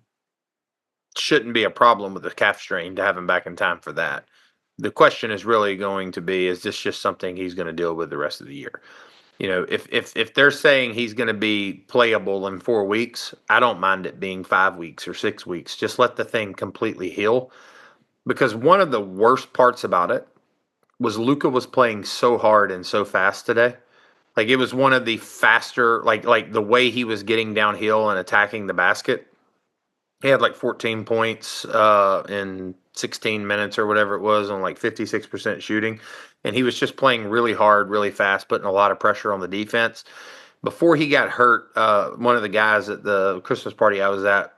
shouldn't be a problem with the calf strain to have him back in time for that. The question is really going to be, is this just something he's going to deal with the rest of the year? If they're saying he's going to be playable in 4 weeks, I don't mind it being 5 weeks or 6 weeks. Just let the thing completely heal. Because one of the worst parts about it was Luka was playing so hard and so fast today. Like it was one of the faster, like the way he was getting downhill and attacking the basket. He had like 14 points in 16 minutes or whatever it was on like 56% shooting. And he was just playing really hard, really fast, putting a lot of pressure on the defense. Before he got hurt, one of the guys at the Christmas party I was at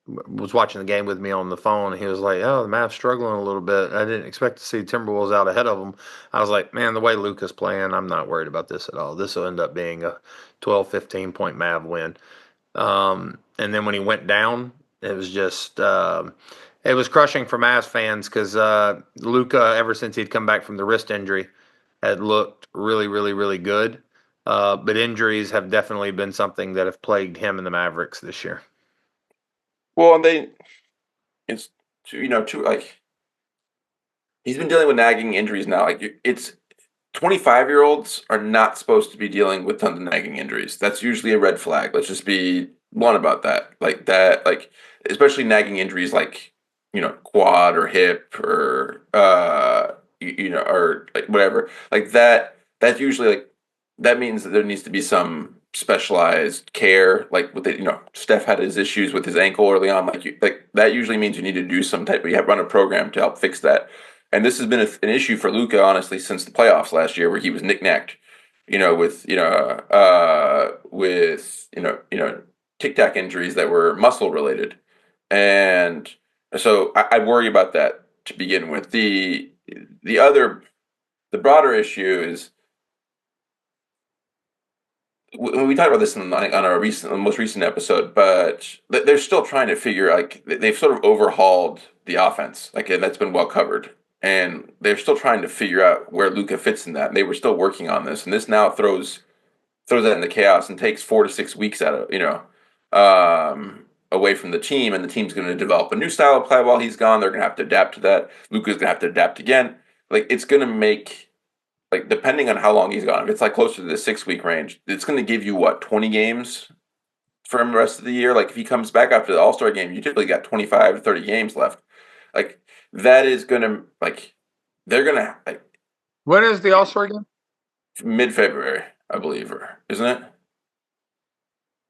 was watching the game with me on the phone. And he was like, "Oh, the Mavs struggling a little bit. I didn't expect to see Timberwolves out ahead of them." I was like, "Man, the way Luka's playing, I'm not worried about this at all. This will end up being a 12, 15-point Mav win." And then when he went down, it was just it was crushing for Mavs fans because Luka, ever since he'd come back from the wrist injury, had looked really, really, really good. But injuries have definitely been something that have plagued him and the Mavericks this year. Well, and it's too like he's been dealing with nagging injuries now. Like it's 25-year-olds are not supposed to be dealing with tons of nagging injuries. That's usually a red flag. Let's just be blunt about that. Like especially nagging injuries like, quad or hip or or like whatever. Like that's usually like that means that there needs to be some specialized care. Like with Steph had his issues with his ankle early on. Like that usually means you need to do some type of, you have run a program to help fix that. And this has been an issue for Luka, honestly, since the playoffs last year, where he was knick-knacked, with tic tac injuries that were muscle related, and so I worry about that to begin with. The broader issue is we talked about this on our most recent episode, but they're still trying to figure, like, they've sort of overhauled the offense, like, and that's been well covered, and they're still trying to figure out where Luka fits in that. And they were still working on this, and this now throws that into chaos and takes 4 to 6 weeks out of away from the team, and the team's going to develop a new style of play while he's gone. They're going to have to adapt to that. Luka's going to have to adapt again. Like, it's going to make, like, depending on how long he's gone, if it's like closer to the 6 week range, it's going to give you what, 20 games for him the rest of the year. Like, if he comes back after the All-Star game, you typically got 25 to 30 games left. Like, that is going to, like, they're going to, like, When is the All-Star game? mid-February, I believe, or isn't it?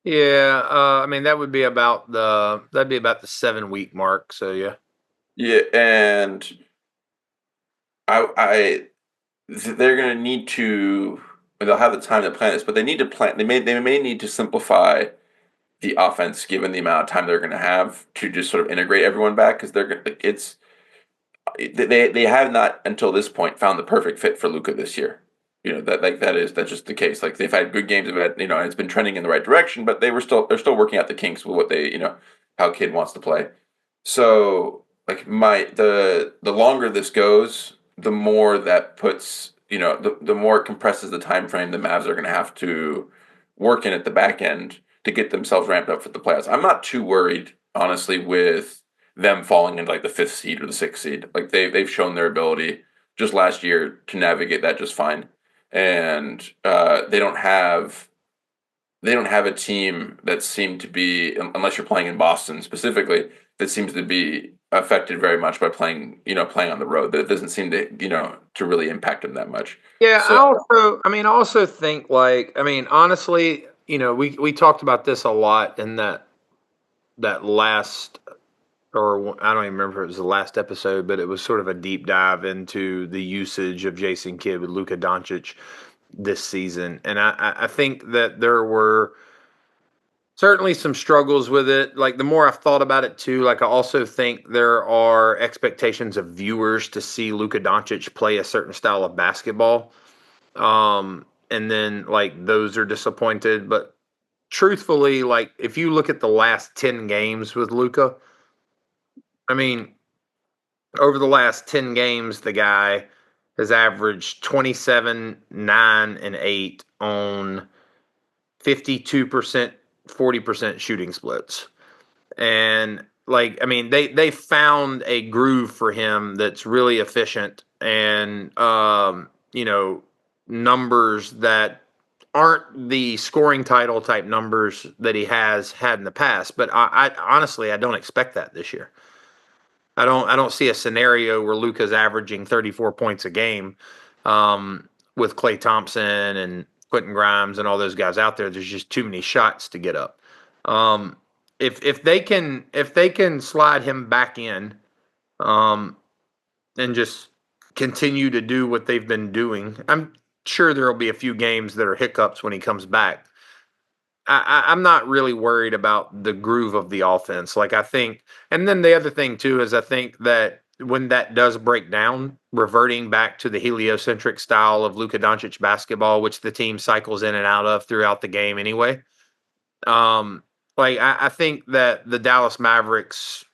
Yeah, I mean that'd be about the 7 week mark. So yeah. Yeah, and they're going to need to. They'll have the time to plan this, but they need to plan. They may need to simplify the offense given the amount of time they're going to have to just sort of integrate everyone back, because they have not until this point found the perfect fit for Luka this year. That's just the case. Like, they've had good games of it, and it's been trending in the right direction, but they're still working out the kinks with what how kid wants to play. So, like, the longer this goes, the more that puts, the more it compresses the time frame the Mavs are going to have to work in at the back end to get themselves ramped up for the playoffs. I'm not too worried, honestly, with them falling into like the 5th seed or the 6th seed. Like, they've shown their ability just last year to navigate that just fine, and they don't have a team that seemed to be, unless you're playing in Boston specifically, that seems to be affected very much by playing on the road. That doesn't seem to really impact them that much. Yeah, So I also think, like, honestly, we talked about this a lot in that last, or I don't even remember if it was the last episode, but it was sort of a deep dive into the usage of Jason Kidd with Luka Doncic this season. And I think that there were certainly some struggles with it. Like, the more I've thought about it too, like, I also think there are expectations of viewers to see Luka Doncic play a certain style of basketball. And then, like, those are disappointed. But truthfully, like, if you look at the last 10 games with Luka, I mean, over the last 10 games, the guy has averaged 27, 9, and 8 on 52%, 40% shooting splits. And, like, they found a groove for him that's really efficient, and numbers that aren't the scoring title type numbers that he has had in the past. But I honestly, I don't expect that this year. I don't see a scenario where Luka's averaging 34 points a game, with Klay Thompson and Quentin Grimes and all those guys out there. There's just too many shots to get up. If they can slide him back in, and just continue to do what they've been doing, I'm sure there'll be a few games that are hiccups when he comes back. I'm not really worried about the groove of the offense. Like, I think, and then the other thing too is I think that when that does break down, reverting back to the heliocentric style of Luka Doncic basketball, which the team cycles in and out of throughout the game anyway. Like, I think that the Dallas Mavericks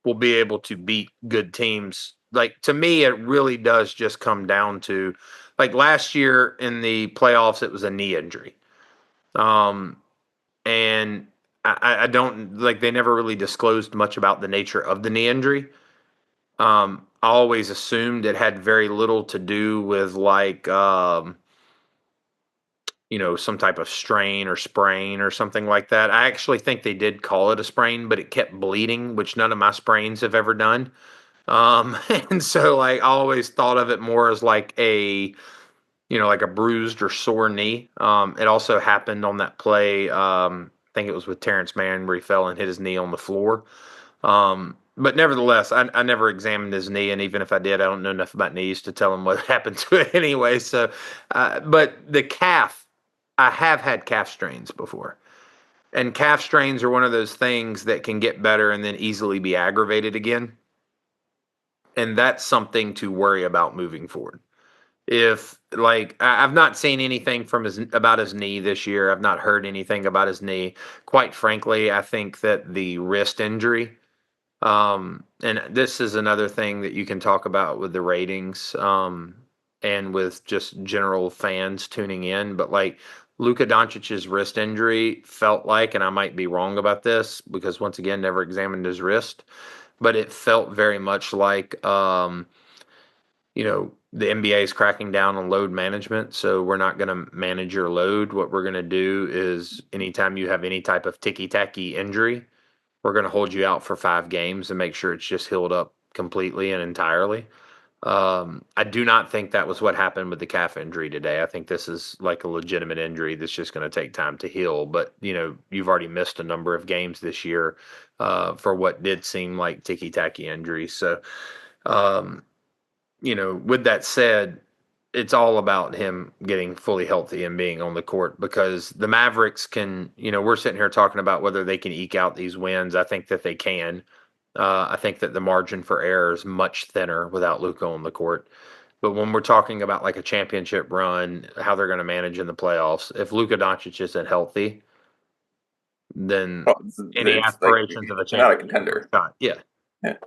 will be able to beat good teams. Like, to me, it really does just come down to, like, last year in the playoffs, it was a knee injury. And I don't, like, they never really disclosed much about the nature of the knee injury. I always assumed it had very little to do with like some type of strain or sprain or something like that. I actually think they did call it a sprain, but it kept bleeding, which none of my sprains have ever done. And so like I always thought of it more as like like a bruised or sore knee. It also happened on that play. I think it was with Terrence Mann where he fell and hit his knee on the floor. But nevertheless, I never examined his knee, and even if I did, I don't know enough about knees to tell him what happened to it anyway. So, but the calf, I have had calf strains before, and calf strains are one of those things that can get better and then easily be aggravated again, and that's something to worry about moving forward. If like I've not seen anything from about his knee this year, I've not heard anything about his knee. Quite frankly, I think that the wrist injury. And this is another thing that you can talk about with the ratings, and with just general fans tuning in. But like Luka Doncic's wrist injury felt like, and I might be wrong about this because once again, never examined his wrist, but it felt very much like, the NBA is cracking down on load management. So we're not going to manage your load. What we're going to do is anytime you have any type of ticky tacky injury, we're going to hold you out for 5 games and make sure it's just healed up completely and entirely. I do not think that was what happened with the calf injury today. I think this is like a legitimate injury that's just going to take time to heal. But, you've already missed a number of games this year for what did seem like ticky tacky injuries. So, um, with that said, it's all about him getting fully healthy and being on the court because the Mavericks can, we're sitting here talking about whether they can eke out these wins. I think that they can. I think that the margin for error is much thinner without Luka on the court. But when we're talking about like a championship run, how they're going to manage in the playoffs, if Luka Doncic isn't healthy, then Well, any it's like aspirations of a they're not a championship contender. shot. Yeah. Yeah.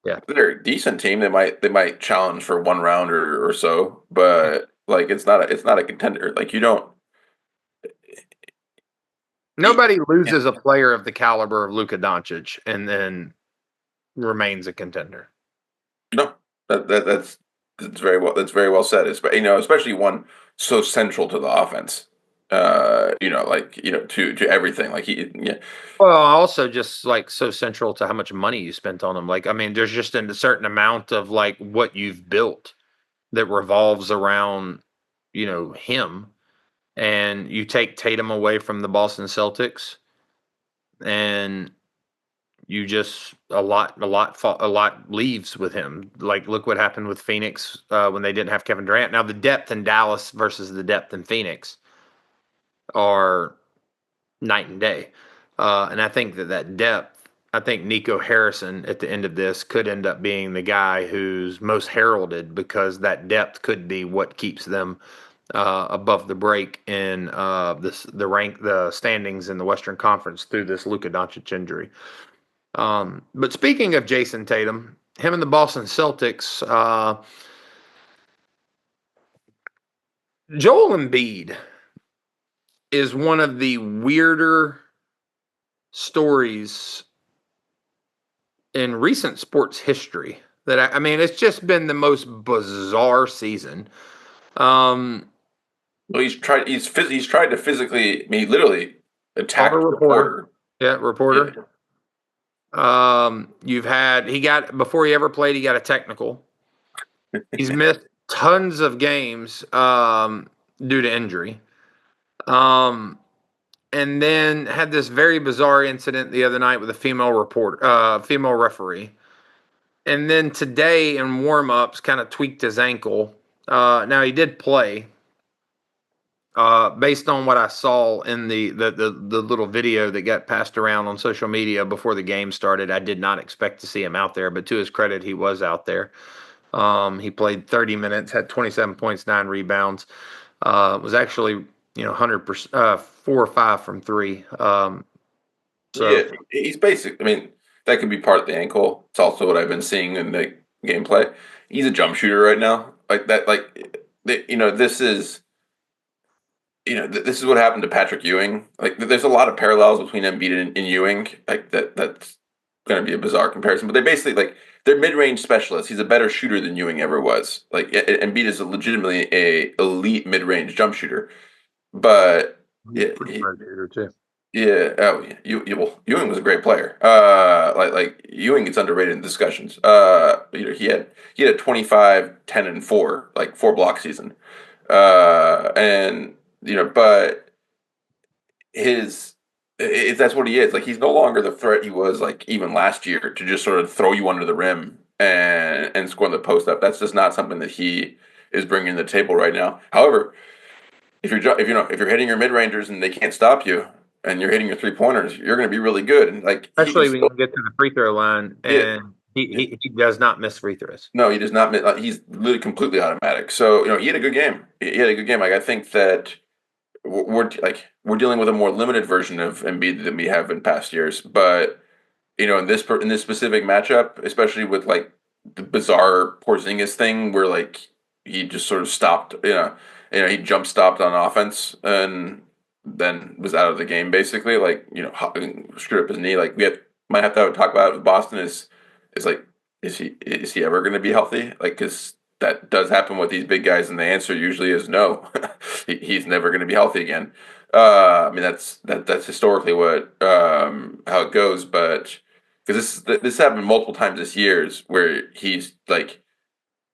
Yeah. They're a decent team. They might challenge for one round or so, but like it's not a contender. Like you don't. Nobody loses a player of the caliber of Luka Doncic and then remains a contender. No, that's very well said. Especially one so central to the offense. To everything. Like yeah. Well, also just like so central to how much money you spent on them. Like, I mean, there's just a certain amount of like what you've built that revolves around, him. And you take Tatum away from the Boston Celtics, and you just a lot leaves with him. Like, look what happened with Phoenix when they didn't have Kevin Durant. Now, the depth in Dallas versus the depth in Phoenix are night and day. And I think that depth, I think Nico Harrison at the end of this could end up being the guy who's most heralded because that depth could be what keeps them above the break in the standings in the Western Conference through this Luka Doncic injury. But speaking of Jason Tatum, him and the Boston Celtics, Joel Embiid is one of the weirder stories in recent sports history that I mean, it's just been the most bizarre season. Well, he's tried to physically. I mean, he literally attacked Our a reporter, reporter. yeah, reporter. You've had he got before he ever played, he got a technical. He's missed tons of games due to injury. And then had this very bizarre incident the other night with a female referee. And then today in warm-ups kind of tweaked his ankle. Now he did play. Based on what I saw in the little video that got passed around on social media before the game started, I did not expect to see him out there. But to his credit, he was out there. He played 30 minutes, had 27 points, 9 rebounds. Was actually 100%, 4 or 5 from 3. Yeah, he's basic. I mean, that could be part of the ankle. It's also what I've been seeing in the gameplay. He's a jump shooter right now, like that. This is what happened to Patrick Ewing. Like, there's a lot of parallels between Embiid and Ewing. Like that's going to be a bizarre comparison, but they basically they're mid-range specialists. He's a better shooter than Ewing ever was. Like Embiid is legitimately a elite mid-range jump shooter, but He's a pretty hard shooter too. yeah, oh yeah, well, Ewing was a great player. Like Ewing gets underrated in discussions. He had a 25, 10, and 4, like 4 block season. And but that's what he is. Like he's no longer the threat he was like even last year to just sort of throw you under the rim and score in the post up. That's just not something that he is bringing to the table right now. However, if you're hitting your mid rangers and they can't stop you, and you're hitting your 3-pointers, you're going to be really good. And like Especially when you get to the free throw line, and he does not miss free throws. No, he does not. He's literally completely automatic. So he had a good game. He had a good game. Like I think that we're dealing with a more limited version of Embiid than we have in past years. But in this specific matchup, especially with like the bizarre Porzingis thing, where like he just sort of stopped. He jump stopped on offense and then was out of the game basically. Like screwed up his knee. Like might have to talk about it with Boston. Is like is he ever going to be healthy? Like because that does happen with these big guys, and the answer usually is no. He's never going to be healthy again. I mean that's historically what how it goes, but because this happened multiple times this year where he's like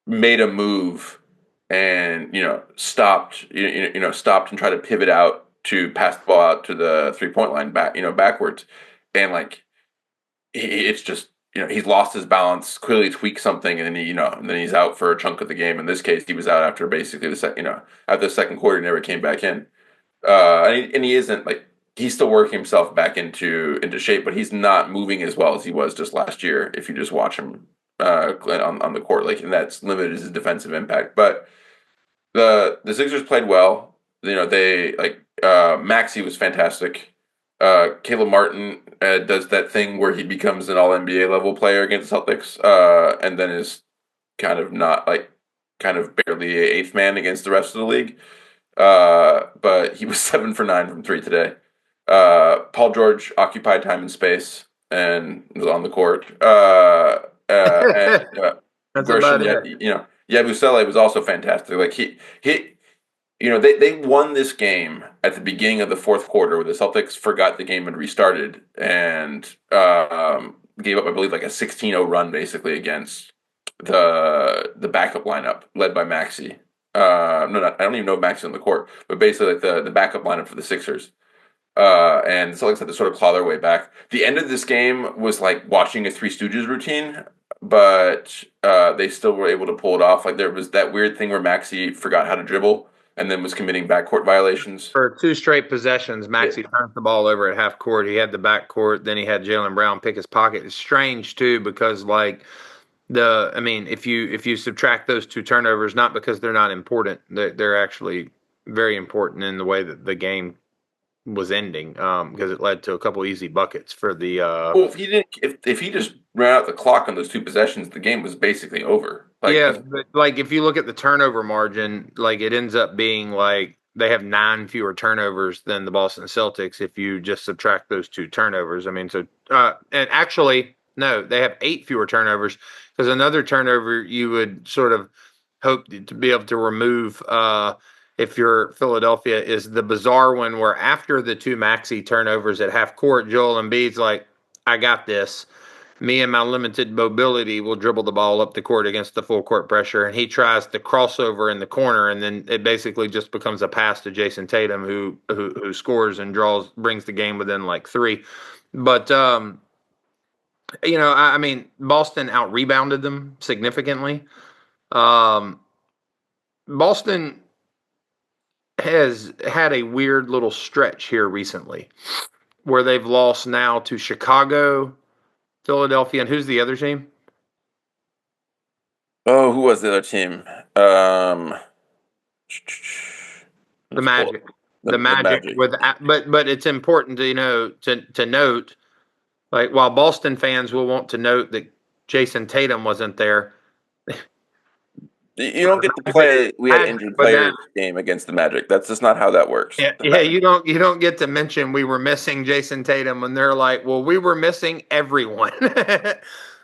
made a move and stopped and tried to pivot out to pass the ball out to the 3-point line backwards, and like it's just he's lost his balance, clearly tweaked something, and then he's out for a chunk of the game. In this case, he was out after basically after the second quarter, he never came back in. And he isn't like he's still working himself back into shape, but he's not moving as well as he was just last year. If you just watch him on the court, like, and that's limited his defensive impact. But the Sixers played well. They Maxey was fantastic. Caleb Martin does that thing where he becomes an All NBA level player against the Celtics, and then is kind of not kind of barely a eighth man against the rest of the league. But he was 7 for 9 from 3 today. Paul George occupied time and space and was on the court. And That's Gershon, about it. Yabusele was also fantastic. Like he they won this game at the beginning of the fourth quarter where the Celtics forgot the game had restarted and gave up, I believe, like a 16-0 run basically against the backup lineup led by Maxey. I don't even know if Maxey's on the court, but basically like the backup lineup for the Sixers. And the Celtics had to sort of claw their way back. The end of this game was like watching a Three Stooges routine, but they still were able to pull it off. Like there was that weird thing where Maxey forgot how to dribble and then was committing backcourt violations. For 2 straight possessions, Maxey turned the ball over at half court. He had the backcourt, then he had Jaylen Brown pick his pocket. It's strange too because if you subtract those 2 turnovers, not because they're not important, they're actually very important in the way that the game was ending, because it led to a couple easy buckets for the. Well, if he just ran out the clock on those 2 possessions, the game was basically over. But like if you look at the turnover margin, like it ends up being like they have 9 fewer turnovers than the Boston Celtics if you just subtract those 2 turnovers. I mean, so and actually no, they have 8 fewer turnovers because another turnover you would sort of hope to be able to remove. If you're Philadelphia, is the bizarre one where after the 2 Maxey turnovers at half court, Joel Embiid's like, I got this. Me and my limited mobility will dribble the ball up the court against the full court pressure. And he tries to crossover in the corner, and then it basically just becomes a pass to Jason Tatum, who scores and brings the game within like 3. But, I mean, Boston out-rebounded them significantly. Boston has had a weird little stretch here recently where they've lost now to Chicago, Philadelphia, and who's the other team? Oh, who was the other team? The Magic. The Magic. But it's important to note, like while Boston fans will want to note that Jason Tatum wasn't there. You don't get to play. We had injured players game against the Magic. That's just not how that works. Yeah. You don't get to mention we were missing Jason Tatum when they're like, well, we were missing everyone.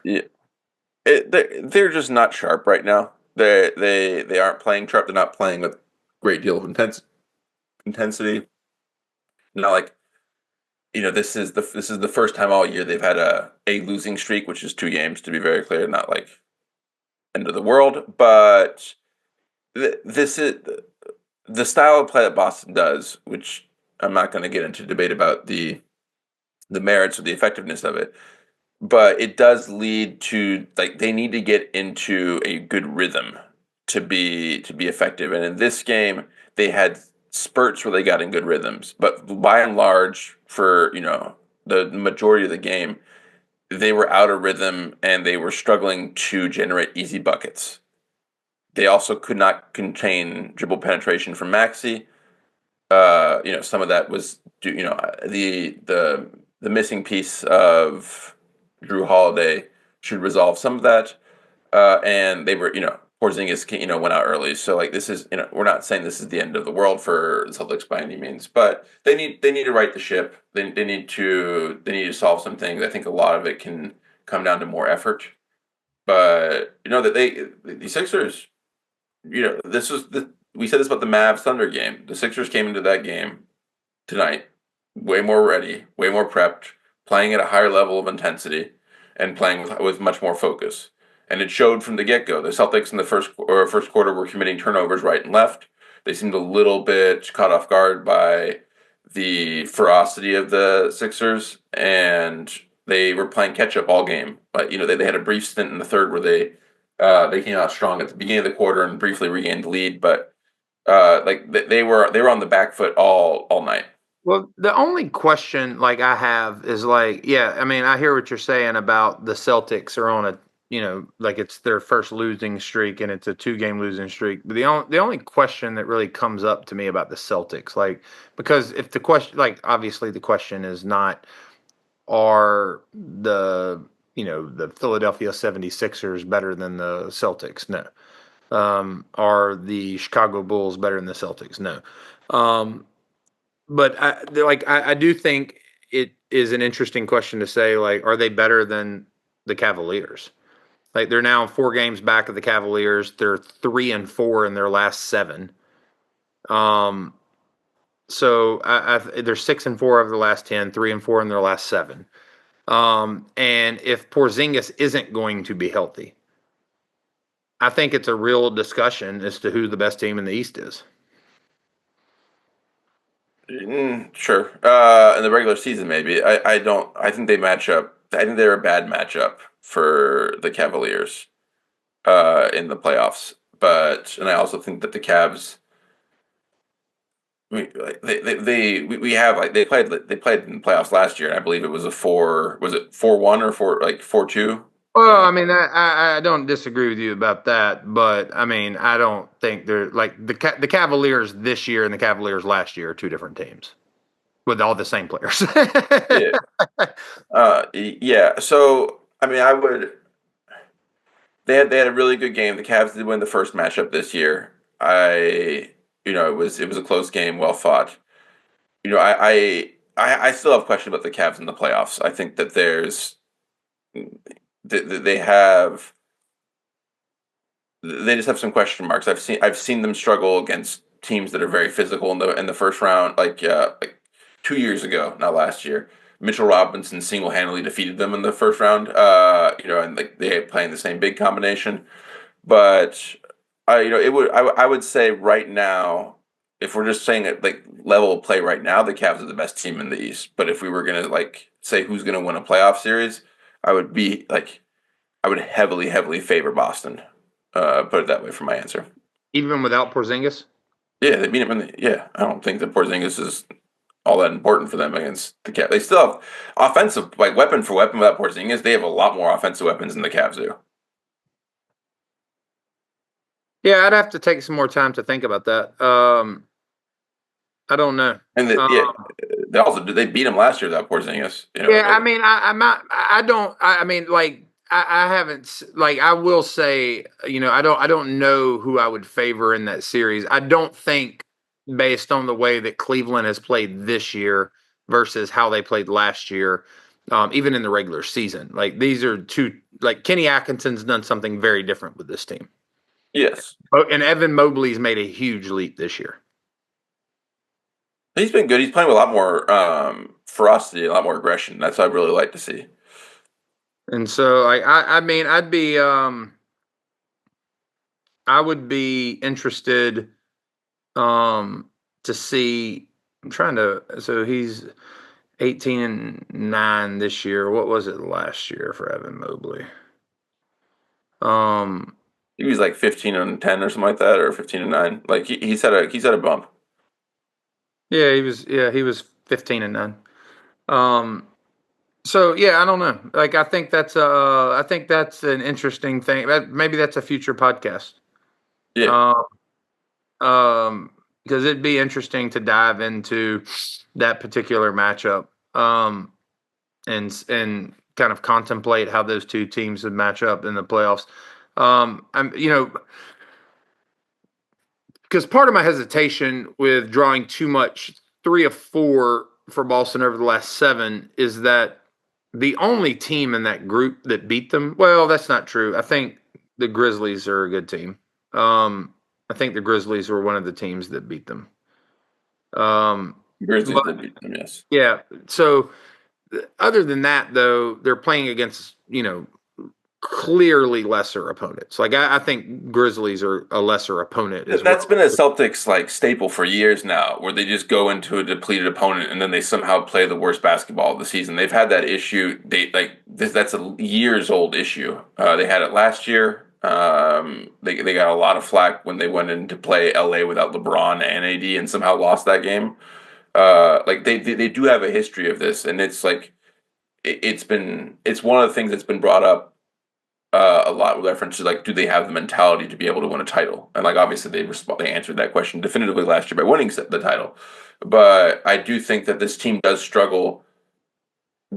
Yeah, They're just not sharp right now. They aren't playing sharp. They're not playing with a great deal of intensity. Not like this is the first time all year they've had a losing streak, which is 2 games to be very clear. Not like end of the world, but this is the style of play that Boston does, which I'm not going to get into debate about the merits or the effectiveness of it, but it does lead to like they need to get into a good rhythm to be effective. And in this game, they had spurts where they got in good rhythms, but by and large, for the majority of the game, they were out of rhythm and they were struggling to generate easy buckets. They also could not contain dribble penetration from Maxey. Some of that was the missing piece of Drew Holiday should resolve some of that. And they were, Porzingis, went out early. So like this is, we're not saying this is the end of the world for the Celtics by any means, but they need to right the ship. They need to solve some things. I think a lot of it can come down to more effort. But that the Sixers, we said this about the Mavs Thunder game. The Sixers came into that game tonight way more ready, way more prepped, playing at a higher level of intensity, and playing with much more focus. And it showed from the get-go. The Celtics in the first quarter were committing turnovers right and left. They seemed a little bit caught off guard by the ferocity of the Sixers, and they were playing catch-up all game. But they had a brief stint in the third where they came out strong at the beginning of the quarter and briefly regained the lead, but they were on the back foot all night. Well, the only question like I have is like, yeah, I mean, I hear what you're saying about the Celtics are on a, like it's their first losing streak and it's a 2-game losing streak. But the only question that really comes up to me about the Celtics, like, because if the question, like, obviously the question is not, are the Philadelphia 76ers better than the Celtics? No. Are the Chicago Bulls better than the Celtics? No. But I do think it is an interesting question to say, like, are they better than the Cavaliers? Like, they're now 4 games back of the Cavaliers. They're 3-4 in their last 7. So they're 6-4 of the last 10, 3-4 in their last 7. And if Porzingis isn't going to be healthy, I think it's a real discussion as to who the best team in the East is. Sure. In the regular season, maybe. I don't. I think they match up. I think they're a bad matchup for the Cavaliers in the playoffs. And I also think that the Cavs. We have like they played in the playoffs last year, and I believe it was a 4. Was it 4-1 or 4-2? Well, I mean, I don't disagree with you about that, but I mean, I don't think they're like the Cavaliers this year and the Cavaliers last year are 2 different teams with all the same players. Yeah. So I mean, I would. They had a really good game. The Cavs did win the first matchup this year. It was a close game, well fought. I still have questions about the Cavs in the playoffs. I think that they just have some question marks. I've seen them struggle against teams that are very physical in the first round, like 2 years ago, not last year. Mitchell Robinson single-handedly defeated them in the first round. And like they playing the same big combination. But I would say right now, if we're just saying it like level of play right now, the Cavs are the best team in the East. But if we were gonna like say who's gonna win a playoff series, I would heavily favor Boston. Put it that way for my answer. Even without Porzingis? Yeah, they beat him I don't think that Porzingis is all that important for them against the Cavs. They still have offensive, like weapon for weapon without Porzingis. They have a lot more offensive weapons than the Cavs do. Yeah, I'd have to take some more time to think about that. I don't know. And they beat him last year without Porzingis. I mean, I'm not. I don't. I mean, like I haven't. Like I will say, I don't know who I would favor in that series. I don't think, based on the way that Cleveland has played this year versus how they played last year, even in the regular season. Like these are two. Like Kenny Atkinson's done something very different with this team. Yes. Oh, and Evan Mobley's made a huge leap this year. He's been good. He's playing with a lot more ferocity, a lot more aggression. That's what I really like to see. And so I mean, I would be interested to see. I'm trying to. So he's 18-9 this year. What was it last year for Evan Mobley? He was like 15-10 or something like that, or 15-9. Like he's had a bump. Yeah, he was 15-9. So yeah, I don't know. Like I think that's an interesting thing. Maybe that's a future podcast. Yeah. Because it'd be interesting to dive into that particular matchup. And kind of contemplate how those two teams would match up in the playoffs. Because part of my hesitation with drawing too much 3 of 4 for Boston over the last 7 is that the only team in that group that beat them. Well, that's not true. I think the Grizzlies are a good team. I think the Grizzlies were one of the teams that beat them. Grizzlies did beat them, yes. Yeah. So other than that, though, they're playing against, clearly lesser opponents. Like I think Grizzlies are a lesser opponent. That's been a Celtics like staple for years now, where they just go into a depleted opponent and then they somehow play the worst basketball of the season. They've had that issue. That's a years old issue. They had it last year. They got a lot of flack when they went in to play LA without LeBron and AD and somehow lost that game. They do have a history of this, and it's like it's one of the things that's been brought up a lot with reference to like, do they have the mentality to be able to win a title? And like obviously they answered that question definitively last year by winning the title. But I do think that this team does struggle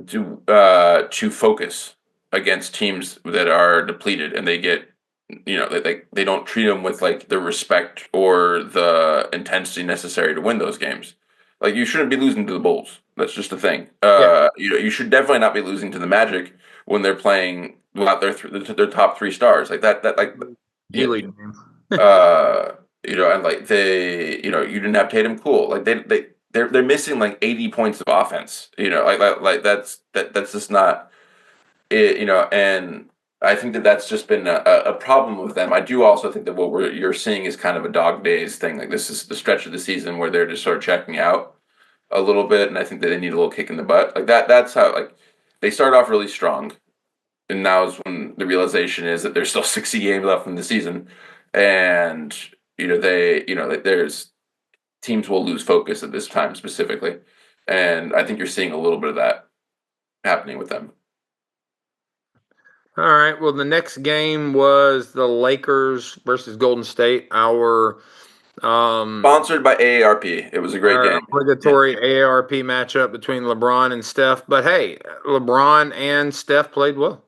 to focus against teams that are depleted, and they get they don't treat them with like the respect or the intensity necessary to win those games. Like you shouldn't be losing to the Bulls. That's just the thing. You should definitely not be losing to the Magic when they're playing without their top 3 stars like that. G-League. And like you didn't have Tatum. Cool. Like they're missing like 80 points of offense. That's just not it. And I think that's just been a problem with them. I do also think that what you're seeing is kind of a dog days thing. Like this is the stretch of the season where they're just sort of checking out a little bit, and I think that they need a little kick in the butt. Like that's how like they start off really strong, and now is when the realization is that there's still 60 games left in the season, and there's teams will lose focus at this time specifically, and I think you're seeing a little bit of that happening with them. All right. Well, the next game was the Lakers versus Golden State. Our sponsored by AARP. It was a great game. Obligatory AARP matchup between LeBron and Steph. But hey, LeBron and Steph played well.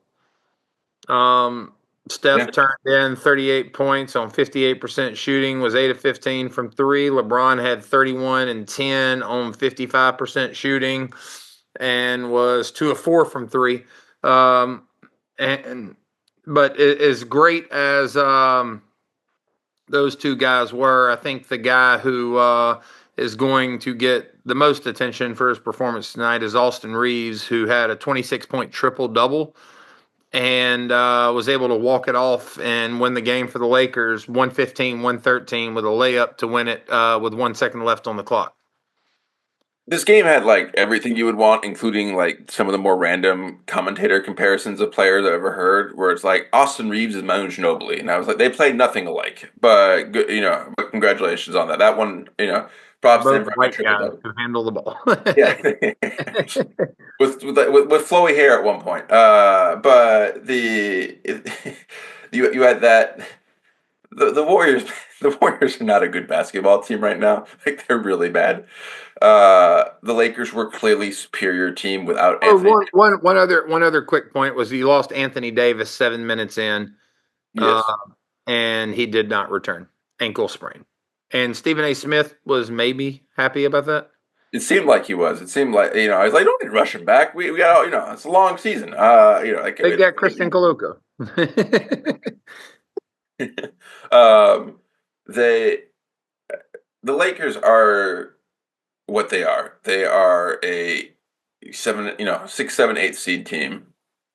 Steph turned in 38 points on 58% shooting, was 8 of 15 from 3. LeBron had 31 and 10 on 55% shooting, and was 2 of 4 from 3. But as great as those two guys were, I think the guy who is going to get the most attention for his performance tonight is Austin Reaves, who had a 26-point triple-double and was able to walk it off and win the game for the Lakers 115-113 with a layup to win it with 1 second left on the clock. This game had like everything you would want, including like some of the more random commentator comparisons of players I've ever heard, where it's like Austin Reaves is Manu Ginobili, and I was like, they played nothing alike, but good, but congratulations on that. That one, props to him for white guys who handle the ball. Yeah, with flowy hair at one point. But you had that. The Warriors, the Warriors are not a good basketball team right now. Like they're really bad. The Lakers were clearly superior team without Anthony. One other quick point was he lost Anthony Davis 7 minutes in, yes. And he did not return, ankle sprain. And Stephen A. Smith was maybe happy about that. It seemed like he was. It seemed like I was like, don't need to rush him back. We got it's a long season. Like They got Christian Colucca. um, they the Lakers are what they are. They are a 6, 7, 8 seed team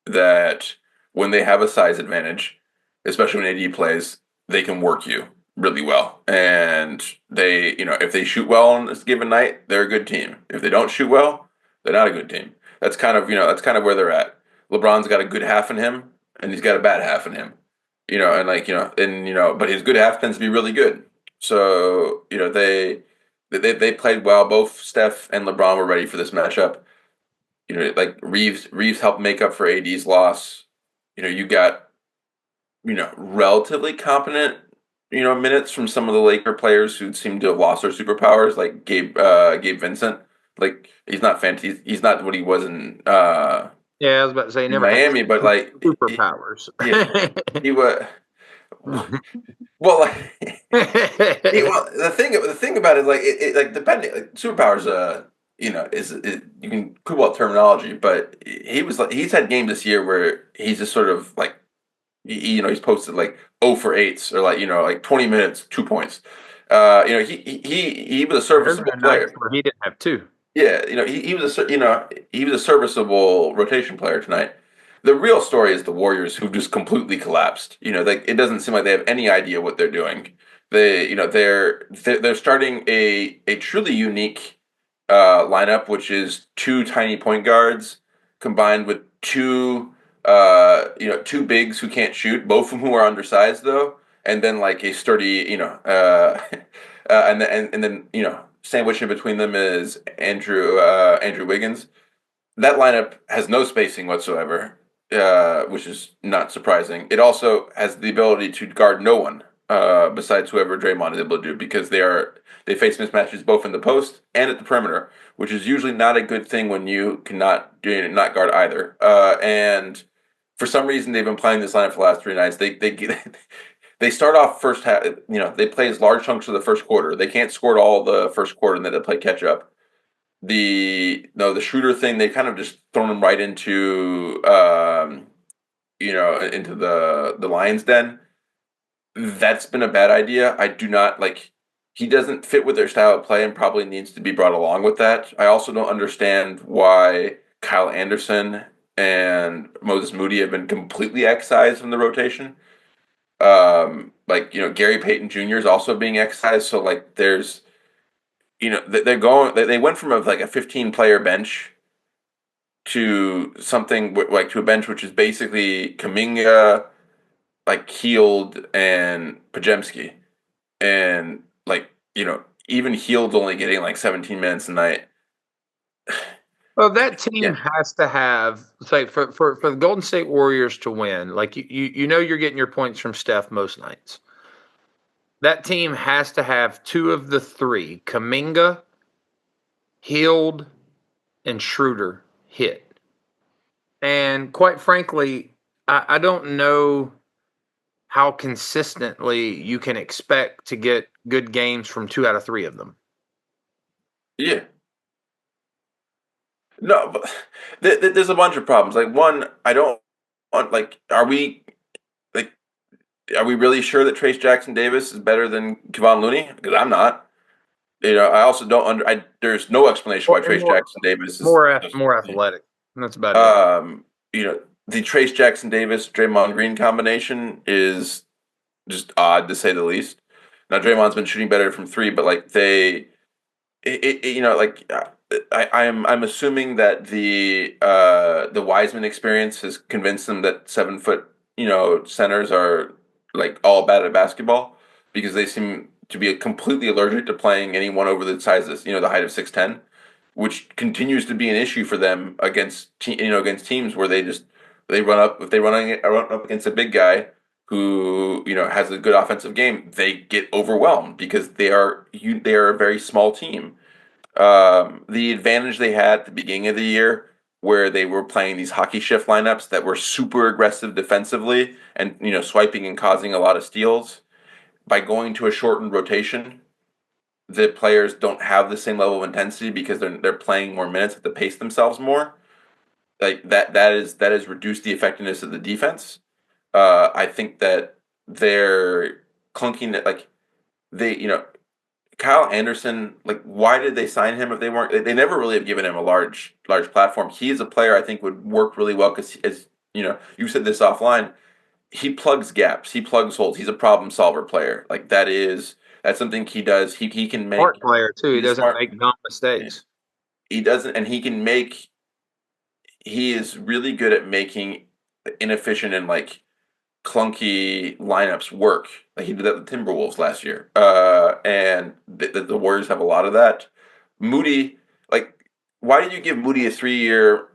that when they have a size advantage, especially when AD plays, they can work you really well. And if they shoot well on this given night, they're a good team. If they don't shoot well, they're not a good team. That's kind of where they're at. LeBron's got a good half in him, and he's got a bad half in him. But his good half tends to be really good. So, they played well. Both Steph and LeBron were ready for this matchup. Like Reeves helped make up for AD's loss. You got relatively competent minutes from some of the Laker players who seem to have lost their superpowers, like Gabe Vincent. Like he's not what he was Yeah, I was about to say he in never had Miami, but like superpowers. he was. Well, like, the thing about it, like like depending, like superpowers, is you can cool out terminology, but he's had games this year where he's just sort of like, he's posted like 0 for 8s or like 20 minutes, 2 points. He was a There's serviceable been nights player. where he didn't have two. Yeah, he was a serviceable rotation player tonight. The real story is the Warriors, who just completely collapsed. Like it doesn't seem like they have any idea what they're doing. They're starting a truly unique lineup, which is two tiny point guards combined with two bigs who can't shoot, both of whom are undersized though, and then like a sturdy, and then sandwiched in between them is Andrew Wiggins. That lineup has no spacing whatsoever, which is not surprising. It also has the ability to guard no one besides whoever Draymond is able to do, because they face mismatches both in the post and at the perimeter, which is usually not a good thing when you cannot not guard either. And for some reason, they've been playing this lineup for the last 3 nights. They start off first half. They play as large chunks of the first quarter. They can't score all the first quarter, and then they play catch up. The shooter thing, they kind of just thrown him right into into the lion's den. That's been a bad idea. I do not like. He doesn't fit with their style of play and probably needs to be brought along with that. I also don't understand why Kyle Anderson and Moses Moody have been completely excised from the rotation. Gary Payton Jr. is also being excised. So like there's they went from a 15 player bench to something like to a bench which is basically Kuminga, like Heald and Pajemski, and even Heald's only getting like 17 minutes a night. Well, that team Yeah. has to have, say, for the Golden State Warriors to win, like you're getting your points from Steph most nights. That team has to have two of the three, Kuminga, Hield, and Schroeder, hit. And quite frankly, I don't know how consistently you can expect to get good games from 2 out of 3 of them. Yeah. No, but there's a bunch of problems. Like one, I don't want like are we really sure that Trace Jackson Davis is better than Kevon Looney? Because I'm not. I also don't there's no explanation why Trace Jackson Davis is more athletic. That's about the Trace Jackson Davis Draymond Green combination is just odd to say the least. Now Draymond's been shooting better from 3, but like I'm assuming that the Wiseman experience has convinced them that 7 foot centers are like all bad at basketball, because they seem to be completely allergic to playing anyone over the size of the height of 6'10", which continues to be an issue for them against teams where they run up run up against a big guy who has a good offensive game. They get overwhelmed because they are a very small team. The advantage they had at the beginning of the year, where they were playing these hockey shift lineups that were super aggressive defensively and swiping and causing a lot of steals, by going to a shortened rotation, the players don't have the same level of intensity because they're playing more minutes at the pace themselves more. Like that has reduced the effectiveness of the defense. I think that they're clunking. Like they, Kyle Anderson. Like, why did they sign him if they weren't? They never really have given him a large platform. He is a player I think would work really well because, as you said this offline, he plugs gaps, he plugs holes. He's a problem solver player. Like that's something he does. He can make. Smart player too. He He's a doesn't smart. make dumb mistakes. He doesn't, and he can make. He is really good at making inefficient and like clunky lineups work. Like he did that with the Timberwolves last year, and the Warriors have a lot of that. Moody, like, why did you give Moody a 3 year,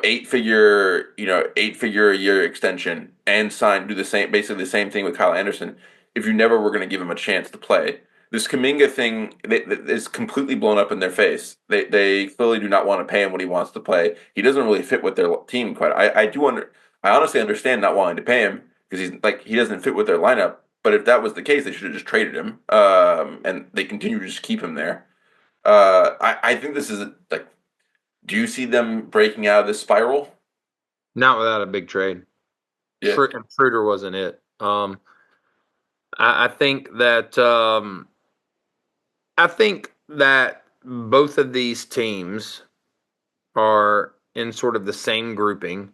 eight figure a year extension and do the same, basically the same thing with Kyle Anderson if you never were going to give him a chance to play? This Kuminga thing is completely blown up in their face. They clearly do not want to pay him what he wants to play. He doesn't really fit with their team quite. I honestly understand not wanting to pay him because he doesn't fit with their lineup. But if that was the case, they should have just traded him, and they continue to just keep him there. I think this is like. Do you see them breaking out of this spiral? Not without a big trade. Yeah. Schroeder wasn't it. I think that both of these teams are in sort of the same grouping,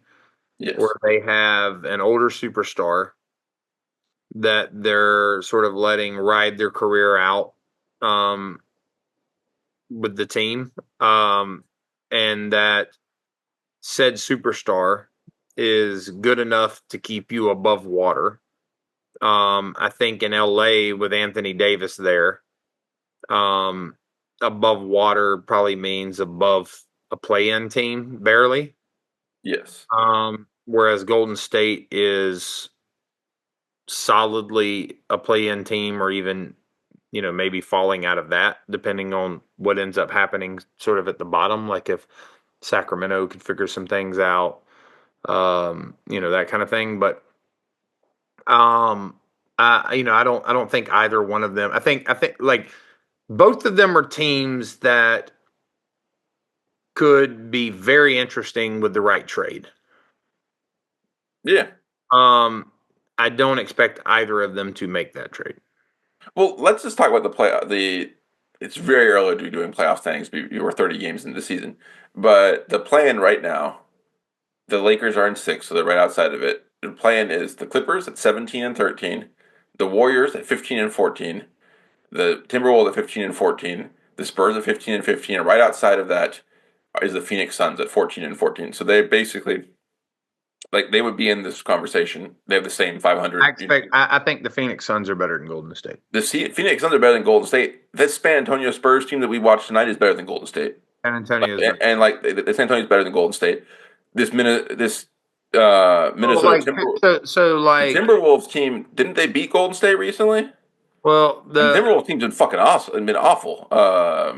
Yes. where they have an older superstar that they're sort of letting ride their career out with the team, and that said superstar is good enough to keep you above water. I think in LA with Anthony Davis there, above water probably means above a play-in team, barely. Yes. Whereas Golden State is solidly a play-in team, or even, maybe falling out of that, depending on what ends up happening sort of at the bottom. Like if Sacramento could figure some things out, that kind of thing. But I don't think either one of them. I think like both of them are teams that could be very interesting with the right trade. Yeah. I don't expect either of them to make that trade. Well, let's just talk about it's very early to be doing playoff standings. You were 30 games into the season, but the plan right now, the Lakers are in 6, so they're right outside of it. The plan is the Clippers at 17 and 13, the Warriors at 15 and 14, the Timberwolves at 15 and 14, the Spurs at 15 and 15, and right outside of that is the Phoenix Suns at 14 and 14. So they basically, like, they would be in this conversation. They have the same 500. I think the Phoenix Suns are better than Golden State. The Phoenix Suns are better than Golden State. This San Antonio Spurs team that we watched tonight is better than Golden State. San Antonio is the San Antonio is better than Golden State. This Minnesota Timberwolves team, didn't they beat Golden State recently? Well, the Timberwolves team's been fucking awesome. It's been awful. I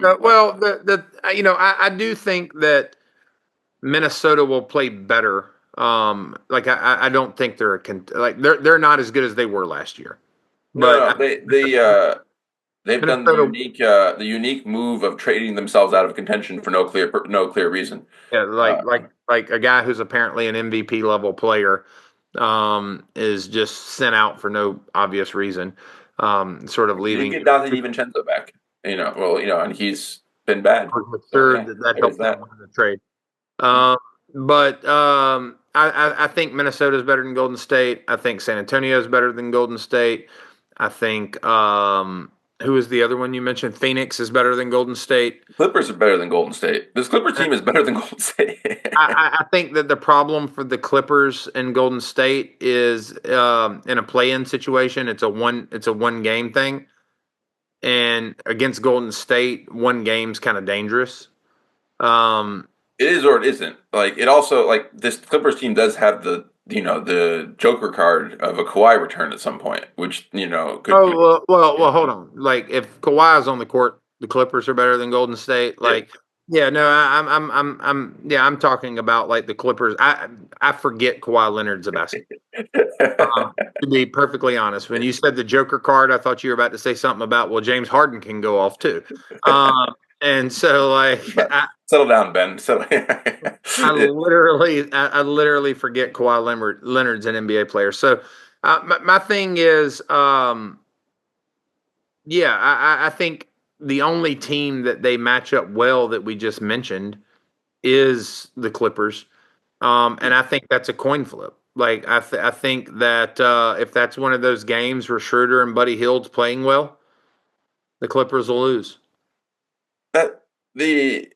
do think that Minnesota will play better. I don't think they're not as good as they were last year. But they've done the unique move of trading themselves out of contention for no clear reason. Yeah, like a guy who's apparently an MVP level player is just sent out for no obvious reason. Sort of leaving. You get Dante DiVincenzo back. And he's been bad. That helped them win the trade. But I think Minnesota is better than Golden State. I think San Antonio is better than Golden State. I think who was the other one you mentioned? Phoenix is better than Golden State. Clippers are better than Golden State. This Clipper team is better than Golden State. I think that the problem for the Clippers and Golden State is in a play-in situation. It's a one game thing, and against Golden State, one game's kind of dangerous. It is or it isn't. Like, it also, like, this Clippers team does have the Joker card of a Kawhi return at some point, which could. Well, hold on. Like, if Kawhi is on the court, the Clippers are better than Golden State. Like, Yeah, no, I'm talking about like the Clippers. I forget Kawhi Leonard's a basketball. To be perfectly honest, when you said the Joker card, I thought you were about to say something about, well, James Harden can go off too. And so like Settle down, Ben. Settle. I literally forget Leonard's an NBA player. So my thing is, yeah, I think the only team that they match up well that we just mentioned is the Clippers. And I think that's a coin flip. Like I think that if that's one of those games where Schroeder and Buddy Hield's playing well, the Clippers will lose. That the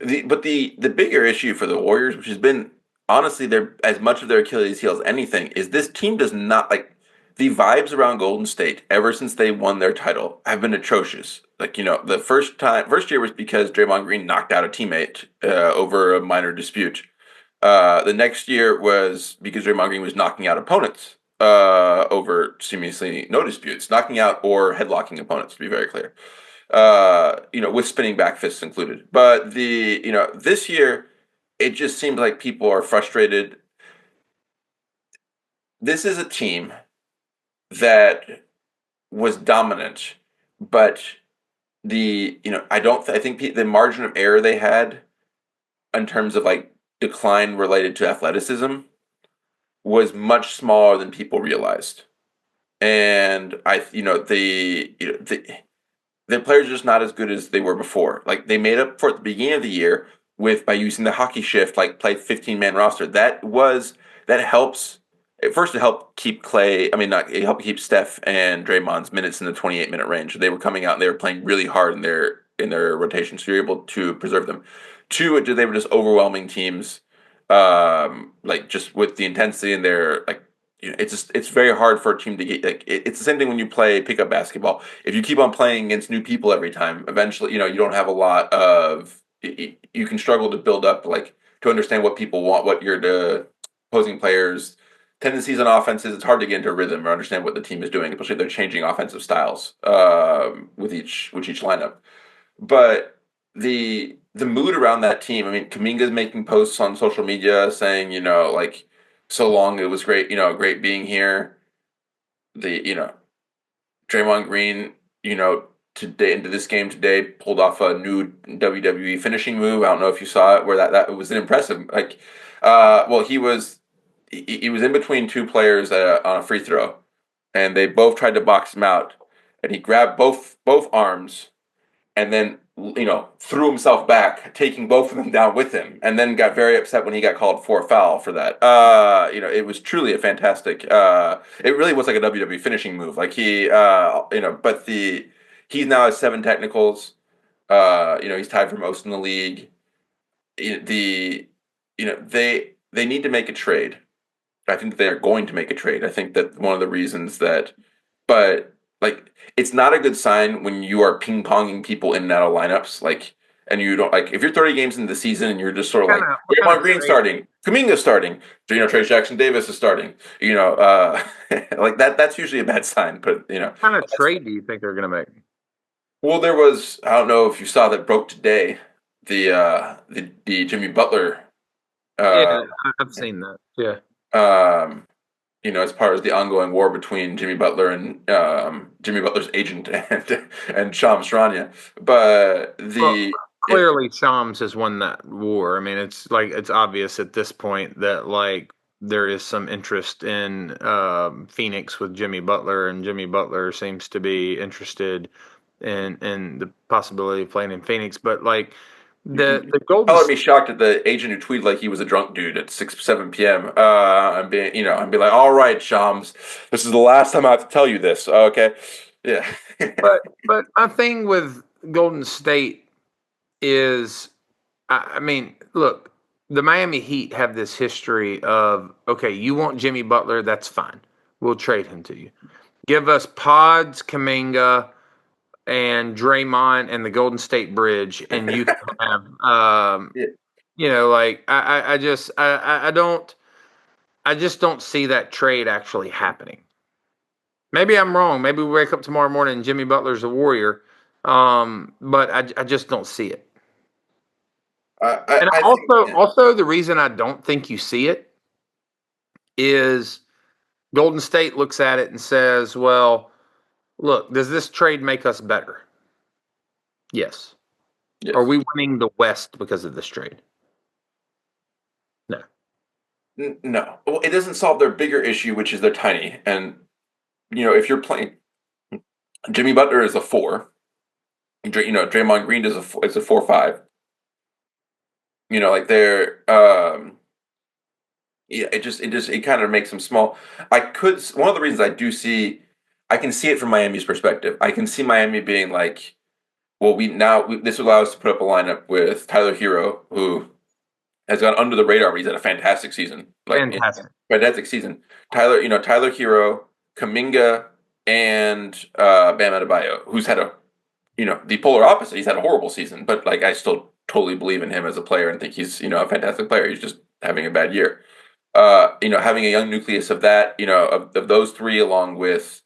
bigger issue for the Warriors, which has been honestly their as much of their Achilles heel as anything, is this team does not like the vibes around Golden State ever since they won their title have been atrocious. Like, the first year was because Draymond Green knocked out a teammate over a minor dispute. The next year was because Draymond Green was knocking out opponents over seemingly no disputes, knocking out or headlocking opponents, to be very clear. With spinning back fists included. But this year, it just seems like people are frustrated. This is a team that was dominant, but I think the margin of error they had in terms of like decline related to athleticism was much smaller than people realized. And the players are just not as good as they were before. Like they made up for it at the beginning of the year by using the hockey shift, like play 15-man roster. That helps. At first, it helped keep Clay. I mean, not it helped keep Steph and Draymond's minutes in the 28-minute range. They were coming out and they were playing really hard in their rotation, so you're able to preserve them. Two, they were just overwhelming teams, like just with the intensity and their like it's very hard for a team to get like it's the same thing when you play pickup basketball. If you keep on playing against new people every time, eventually you don't have a lot of you can struggle to build up like to understand what people want, what the opposing players tendencies on offenses. It's hard to get into a rhythm or understand what the team is doing, especially if they're changing offensive styles with each lineup. But the mood around that team, I mean, Kaminga's making posts on social media saying, like, so long, it was great, great being here. Draymond Green, today into this game today pulled off a new WWE finishing move. I don't know if you saw it, where that was an impressive, like, well, he was in between two players on a free throw, and they both tried to box him out, and he grabbed both arms and then threw himself back, taking both of them down with him, and then got very upset when he got called for a foul for that. It was truly a fantastic. It really was like a WWE finishing move. Like but he's now has 7 technicals. He's tied for most in the league. They need to make a trade. I think they're going to make a trade. I think that one of the reasons that, but like, it's not a good sign when you are ping ponging people in and out of lineups. Like, and you don't like if you're 30 games into the season and you're just sort of like Draymond Green starting, Kuminga starting, Trace Jackson Davis is starting. Like that's usually a bad sign. But what kind of trade do you think they're going to make? Well, there was I don't know if you saw that broke today the Jimmy Butler. Yeah, I've seen that. Yeah. As part of the ongoing war between Jimmy Butler and Jimmy Butler's agent and Shams Charania. But clearly Shams has won that war. I mean, it's obvious at this point that like there is some interest in Phoenix with Jimmy Butler, and Jimmy Butler seems to be interested in the possibility of playing in Phoenix. But like the Golden I'd be shocked at the agent who tweeted like he was a drunk dude at 6-7 p.m. I'd be like, all right, Shams, this is the last time I have to tell you this. Okay, yeah. but my thing with Golden State is, I mean, look, the Miami Heat have this history of, okay, you want Jimmy Butler, that's fine. We'll trade him to you. Give us Pods, Kuminga, and Draymond and the Golden State Bridge, and you can have, like I just don't see that trade actually happening. Maybe I'm wrong. Maybe we wake up tomorrow morning and Jimmy Butler's a Warrior, but I just don't see it. And I think also the reason I don't think you see it is Golden State looks at it and says, "Well, look, does this trade make us better? Yes. yes. Are we winning the West because of this trade? No. No, well, it doesn't solve their bigger issue, which is they're tiny. And if you're playing, Jimmy Butler is a 4. Draymond Green is a 4-5. Like they're yeah, it kind of makes them small. One of the reasons I can see it from Miami's perspective. I can see Miami being like, well, this will allow us to put up a lineup with Tyler Hero, who has gone under the radar, but he's had a fantastic season. Fantastic. Fantastic season. Tyler Hero, Kuminga, and Bam Adebayo, who's had the polar opposite. He's had a horrible season, but I still totally believe in him as a player and think he's a fantastic player. He's just having a bad year. Having a young nucleus of that, of those three, along with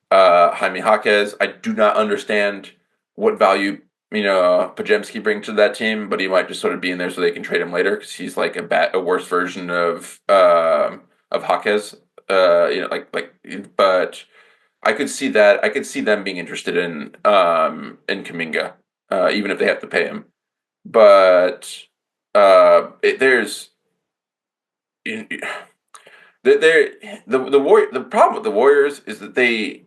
Jaime Jaquez. I do not understand what value Pajemski brings to that team, but he might just sort of be in there so they can trade him later because he's like a worse version of Jaquez. But I could see that. I could see them being interested in Kuminga, even if they have to pay him. But there's the problem with the Warriors is that the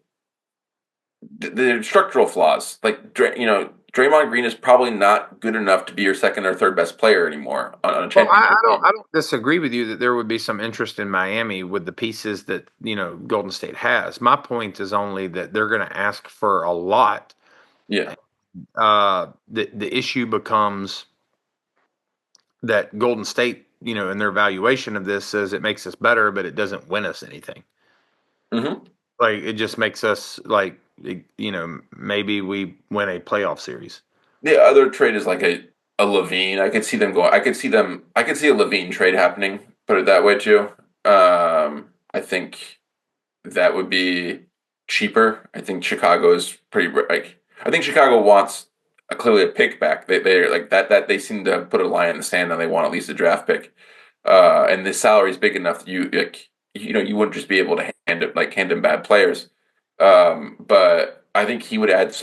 structural flaws. Draymond Green is probably not good enough to be your second or third best player anymore on a Well, championship team. I don't disagree with you that there would be some interest in Miami with the pieces that Golden State has. My point is only that they're going to ask for a lot. Yeah. The issue becomes that Golden State, in their valuation of this, says it makes us better, but it doesn't win us anything. Mm-hmm. It just makes us maybe we win a playoff series. The other trade is like a Levine. I could see them going. I could see a Levine trade happening. Put it that way too. I think that would be cheaper. I think Chicago is pretty I think Chicago wants clearly a pick back. They're like that they seem to put a line in the sand and they want at least a draft pick. And the salary is big enough that you wouldn't just be able to hand him bad players. But I think he would add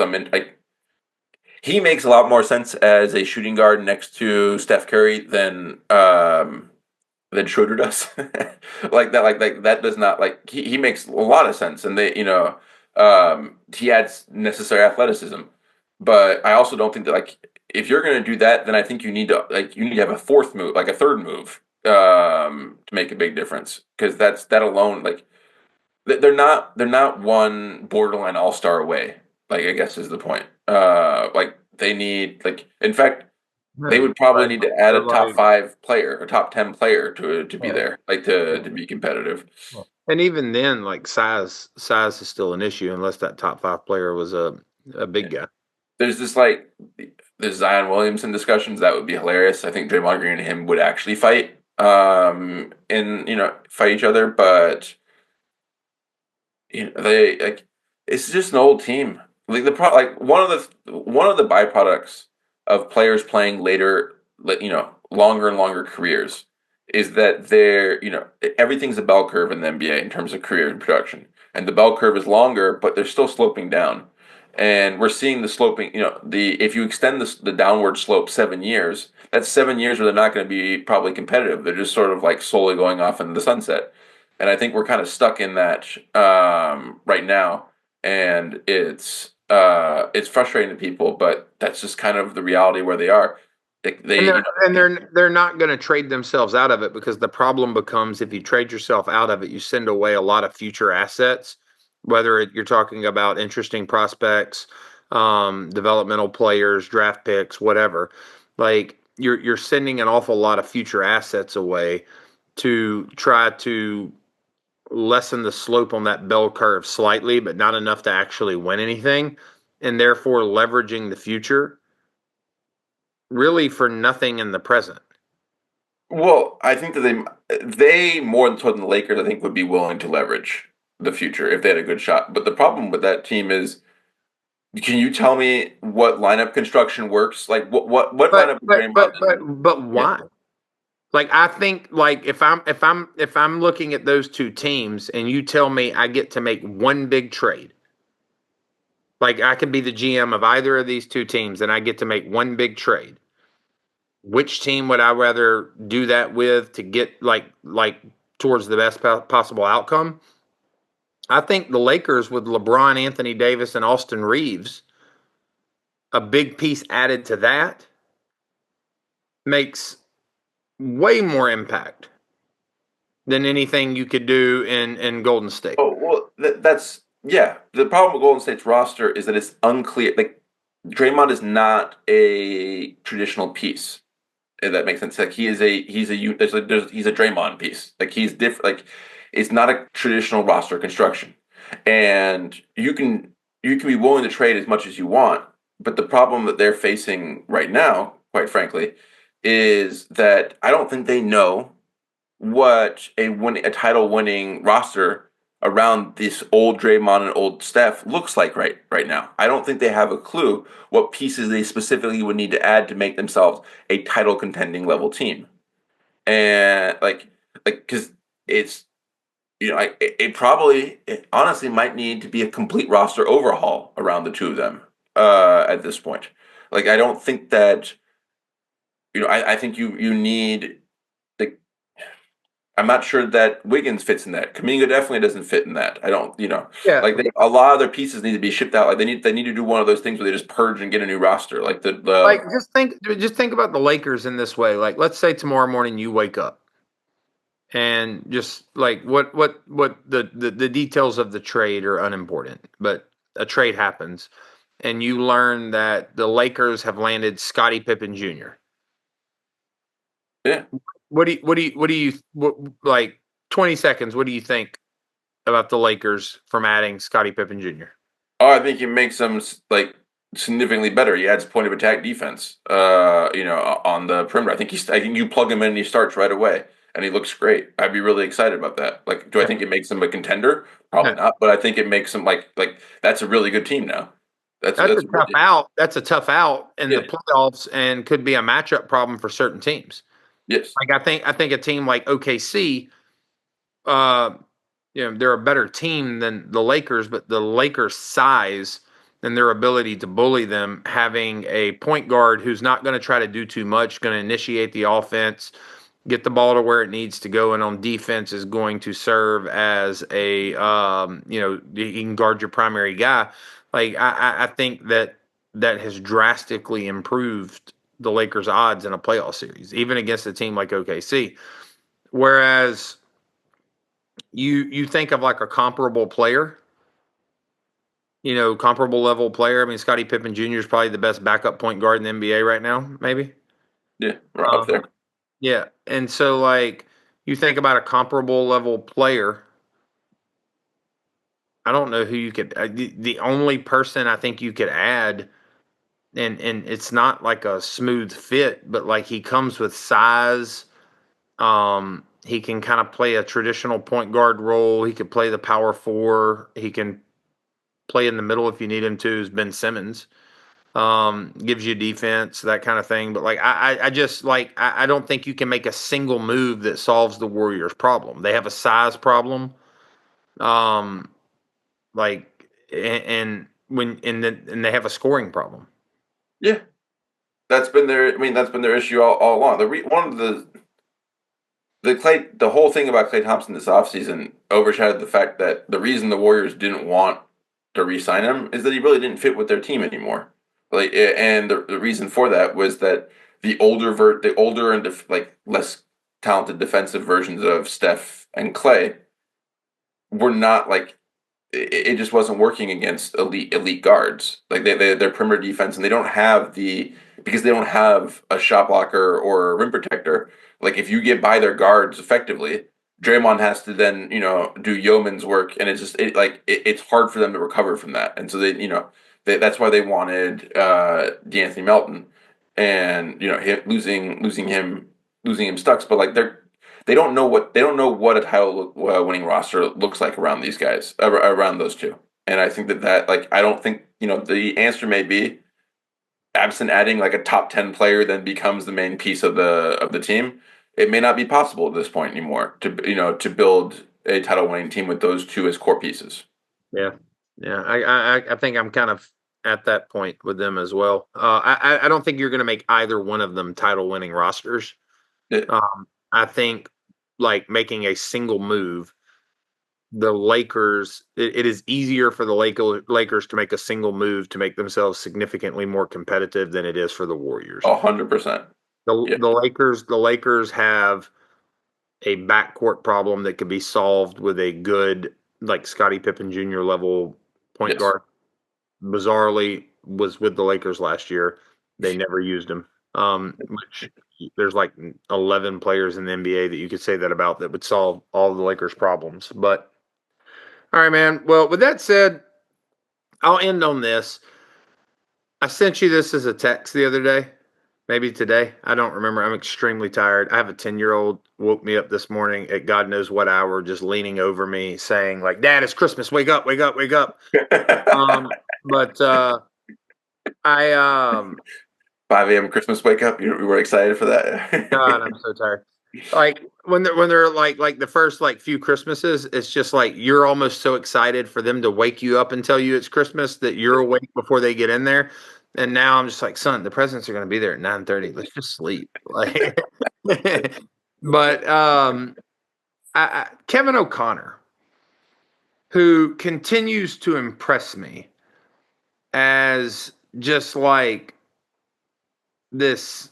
he makes a lot more sense as a shooting guard next to Steph Curry than Schroeder does. That does not he makes a lot of sense, and he adds necessary athleticism. But I also don't think that if you're going to do that, then I think you need to have a fourth move, a third move, to make a big difference because that alone they're not one borderline all-star away. I guess is the point. They need in fact they would probably need to add a top 5 player or top 10 player to be there, to be competitive. And even then, size is still an issue unless that top 5 player was a big guy. There's there's Zion Williamson discussions that would be hilarious. I think Draymond Green and him would actually fight, fight each other, but they it's just an old team. One of the byproducts of players playing later, longer and longer careers is that everything's a bell curve in the NBA in terms of career and production, and the bell curve is longer, but they're still sloping down, and we're seeing the sloping. If you extend the downward slope 7 years, that's 7 years where they're not going to be probably competitive. They're just sort of slowly going off into the sunset. And I think we're kind of stuck in that right now, and it's frustrating to people, but that's just kind of the reality where they are. They're not going to trade themselves out of it because the problem becomes if you trade yourself out of it, you send away a lot of future assets. Whether you're talking about interesting prospects, developmental players, draft picks, whatever, you're sending an awful lot of future assets away to try to lessen the slope on that bell curve slightly, but not enough to actually win anything, and therefore leveraging the future really for nothing in the present. Well, I think that they more than the Lakers, I think, would be willing to leverage the future if they had a good shot. But the problem with that team is Can you tell me what lineup construction works? Like what But lineup is but Draymond but but in? but Yeah. why? Like I think like if I'm looking at those two teams and you tell me I get to make one big trade, like I could be the GM of either of these two teams and I get to make one big trade. Which team would I rather do that with to get like towards the best possible outcome? I think the Lakers with LeBron, Anthony Davis, and Austin Reaves, a big piece added to that makes way more impact than anything you could do in Golden State. Oh well, that's yeah. The problem with Golden State's roster is that it's unclear. Like Draymond is not a traditional piece. If that makes sense. Like he's a Draymond piece. Like he's different. Like it's not a traditional roster construction, and you can be willing to trade as much as you want. But the problem that they're facing right now, quite frankly, is that I don't think they know what a title winning roster around this old Draymond and old Steph looks like right now. I don't think they have a clue what pieces they specifically would need to add to make themselves a title contending level team. And because it's it honestly might need to be a complete roster overhaul around the two of them at this point. Like I don't think that I think you need the I'm not sure that Wiggins fits in that. Kuminga definitely doesn't fit in that. I don't, Yeah, like a lot of their pieces need to be shipped out. Like they need to do one of those things where they just purge and get a new roster. Like the like just think about the Lakers in this way. Like let's say tomorrow morning you wake up and just like what the details of the trade are unimportant, but a trade happens and you learn that the Lakers have landed Scottie Pippen Jr. yeah. What like 20 seconds, what do you think about the Lakers from adding Scottie Pippen Jr.? Oh, I think he makes them like significantly better. He adds point of attack defense. On the perimeter. I think you plug him in and he starts right away, and he looks great. I'd be really excited about that. Like, do I Yeah. think it makes him a contender? Probably Yeah. not, but I think it makes him like that's a really good team now. That's a That's tough really out. That's a tough out in the yeah. playoffs and could be a matchup problem for certain teams. Yes. Like I think a team like OKC, uh, they're a better team than the Lakers, but the Lakers' size and their ability to bully them, having a point guard who's not going to try to do too much, going to initiate the offense, get the ball to where it needs to go, and on defense is going to serve as he can guard your primary guy. Like I think that has drastically improved the Lakers' odds in a playoff series, even against a team like OKC. Whereas you think of like a comparable player, comparable level player. I mean, Scottie Pippen Jr. is probably the best backup point guard in the NBA right now, maybe. Yeah. We're up there. Yeah, and so like you think about a comparable level player. I don't know who you could. The only person I think you could add, and it's not like a smooth fit, but like he comes with size. He can kind of play a traditional point guard role. He could play the power four. He can play in the middle if you need him to. Is Ben Simmons. Gives you defense, that kind of thing. But like I just like I don't think you can make a single move that solves the Warriors' problem. They have a size problem. Um, like and they have a scoring problem. Yeah. That's been their. I mean, that's been their issue all along. One of the whole thing about Klay Thompson this offseason overshadowed the fact that the reason the Warriors didn't want to re-sign him is that he really didn't fit with their team anymore. And the reason for that was that the older and less talented defensive versions of Steph and Clay were not like it just wasn't working against elite guards. Like their perimeter defense, and they don't have because they don't have a shot blocker or a rim protector. Like if you get by their guards effectively, Draymond has to then do yeoman's work, and it's hard for them to recover from that. And so that's why they wanted DeAnthony Melton, and losing him sucks. But like they don't know what a title winning roster looks like around these guys, around those two. And I think that like I don't think the answer may be absent adding like a top 10 player then becomes the main piece of the team. It may not be possible at this point anymore to build a title winning team with those two as core pieces. Yeah, yeah. I think I'm kind of at that point with them as well. I don't think you're going to make either one of them title winning rosters. Yeah. I think like making a single move, the Lakers, it is easier for the Lakers to make a single move to make themselves significantly more competitive than it is for the Warriors. 100%. Yeah. The Lakers have a backcourt problem that could be solved with a good, like Scottie Pippen Jr. level point Yes. guard. Bizarrely, was with the Lakers last year. They never used him. Which there's like 11 players in the NBA that you could say that about that would solve all the Lakers' problems. But all right, man. Well, with that said, I'll end on this. I sent you this as a text the other day, maybe today. I don't remember. I'm extremely tired. I have a 10-year-old woke me up this morning at God knows what hour, just leaning over me saying, like, Dad, it's Christmas. Wake up, wake up, wake up. But I 5 a.m. Christmas wake up. You were excited for that. God, I'm so tired. Like when they're like the first like few Christmases, it's just like you're almost so excited for them to wake you up and tell you it's Christmas that you're awake before they get in there. And now I'm just like, son, the presents are going to be there at 9:30. Let's just sleep. Like, but Kevin O'Connor, who continues to impress me as just like this.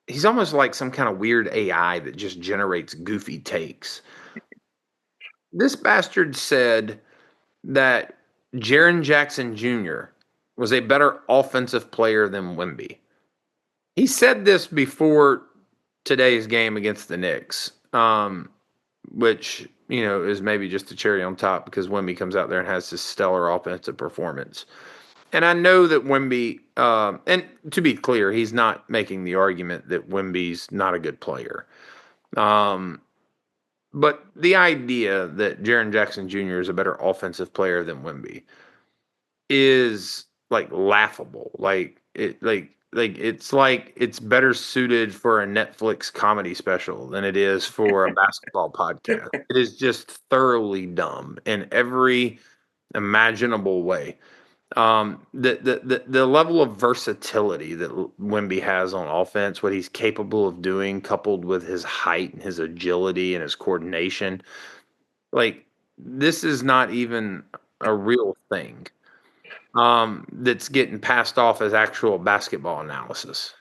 He's almost like some kind of weird AI that just generates goofy takes. This bastard said that Jaren Jackson Jr. was a better offensive player than Wemby. He said this before today's game against the Knicks, which, is maybe just a cherry on top because Wemby comes out there and has this stellar offensive performance. And I know that Wemby, and to be clear, he's not making the argument that Wemby's not a good player. But the idea that Jaren Jackson Jr. is a better offensive player than Wemby is like laughable. It's better suited for a Netflix comedy special than it is for a basketball podcast. It is just thoroughly dumb in every imaginable way. The level of versatility that Wemby has on offense, what he's capable of doing, coupled with his height and his agility and his coordination, like this is not even a real thing. That's getting passed off as actual basketball analysis.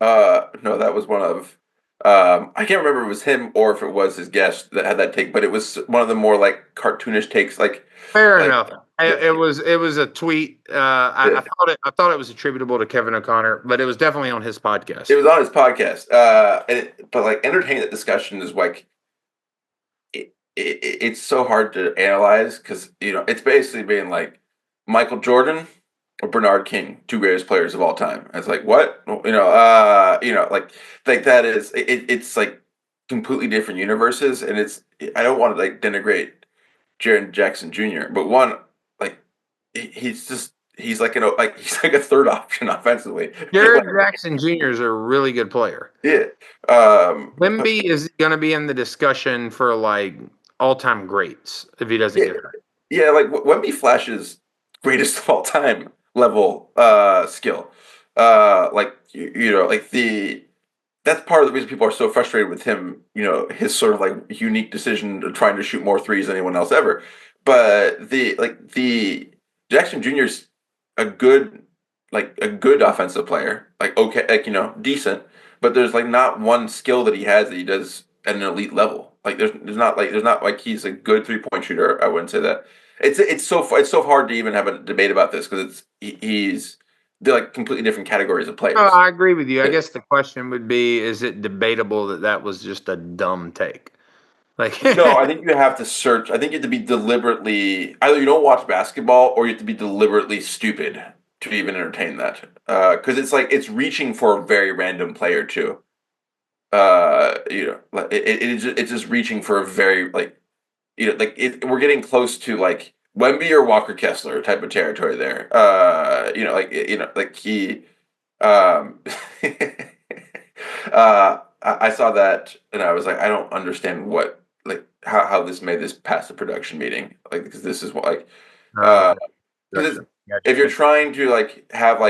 No, that was one of I can't remember if it was him or if it was his guest that had that take, but it was one of the more like cartoonish takes. Fair enough. It was a tweet. I thought it was attributable to Kevin O'Connor, but it was definitely on his podcast. It was on his podcast. But like entertaining that discussion is like it's so hard to analyze because it's basically being like Michael Jordan or Bernard King, two greatest players of all time. And it's like what like that is it's like completely different universes, and I don't want to like denigrate Jaren Jackson Jr., but one like he's like he's like a third option offensively. Jaren Jackson Jr. is a really good player. Yeah. Wemby is going to be in the discussion for like all-time greats if he doesn't get hurt. Yeah, like Wemby flashes greatest of all time level skill. That's part of the reason people are so frustrated with him, his sort of like unique decision of trying to shoot more threes than anyone else ever. But the Jackson Jr.'s a good offensive player, like okay, like decent, but there's like not one skill that he has that he does at an elite level. Like there's not like he's a good 3-point shooter. I wouldn't say that. It's so hard to even have a debate about this because they're like completely different categories of players. Oh, I agree with you. I guess the question would be: is it debatable that was just a dumb take? Like, no, I think you have to search. I think you have to be deliberately either you don't watch basketball or you have to be deliberately stupid to even entertain that. Because it's like it's reaching for a very random player too. Like it's just reaching for a very we're getting close to like Wemby or Walker Kessler type of territory there. Like he, I saw that and I was like, I don't understand what how this made this past the production meeting, like, because this is what Oh, because gotcha. if you're trying to have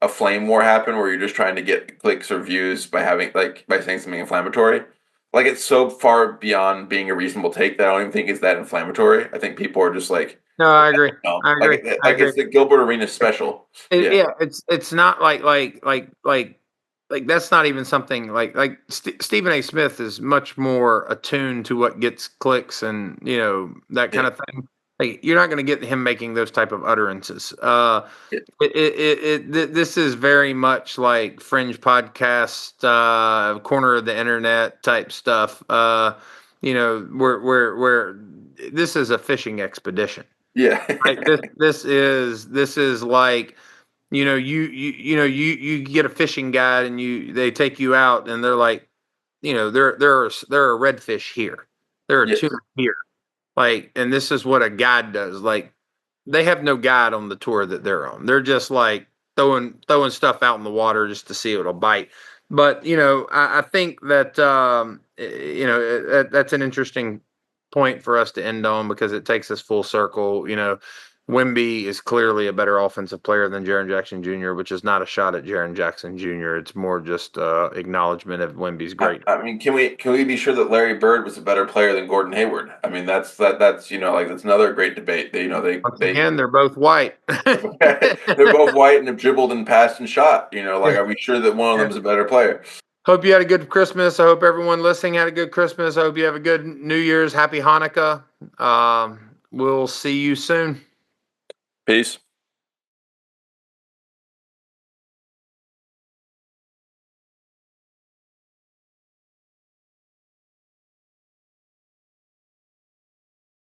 a flame war happen where you're just trying to get clicks or views by having by saying something inflammatory, it's so far beyond being a reasonable take that I don't even think it's that inflammatory. I think people are just No, I agree. no, I agree. I agree. it's the Gilbert Arenas special. Yeah. Yeah, it's not like that's not even something Stephen A. Smith is much more attuned to what gets clicks and that kind Yeah. of thing. Like, you're not going to get him making those type of utterances. Yeah. This is very much like fringe podcast, corner of the internet type stuff. Where this is a fishing expedition. Yeah. Like this is like, you get a fishing guide and they take you out and they're like, there are redfish here, there are Yes. tuna here, and this is what a guide does. Like, they have no guide on the tour that they're on. They're just like throwing stuff out in the water just to see if it'll bite. But I think that that's an interesting point for us to end on, because it takes us full circle. Wemby is clearly a better offensive player than Jaren Jackson Jr., which is not a shot at Jaren Jackson Jr. It's more just acknowledge of Wemby's great. I mean, can we be sure that Larry Bird was a better player than Gordon Hayward? I mean, that's that's another great debate. Once again, they're both white. They're both white and have dribbled and passed and shot. Are we sure that one of them is a better player? Hope you had a good Christmas. I hope everyone listening had a good Christmas. I hope you have a good New Year's. Happy Hanukkah. We'll see you soon. Peace.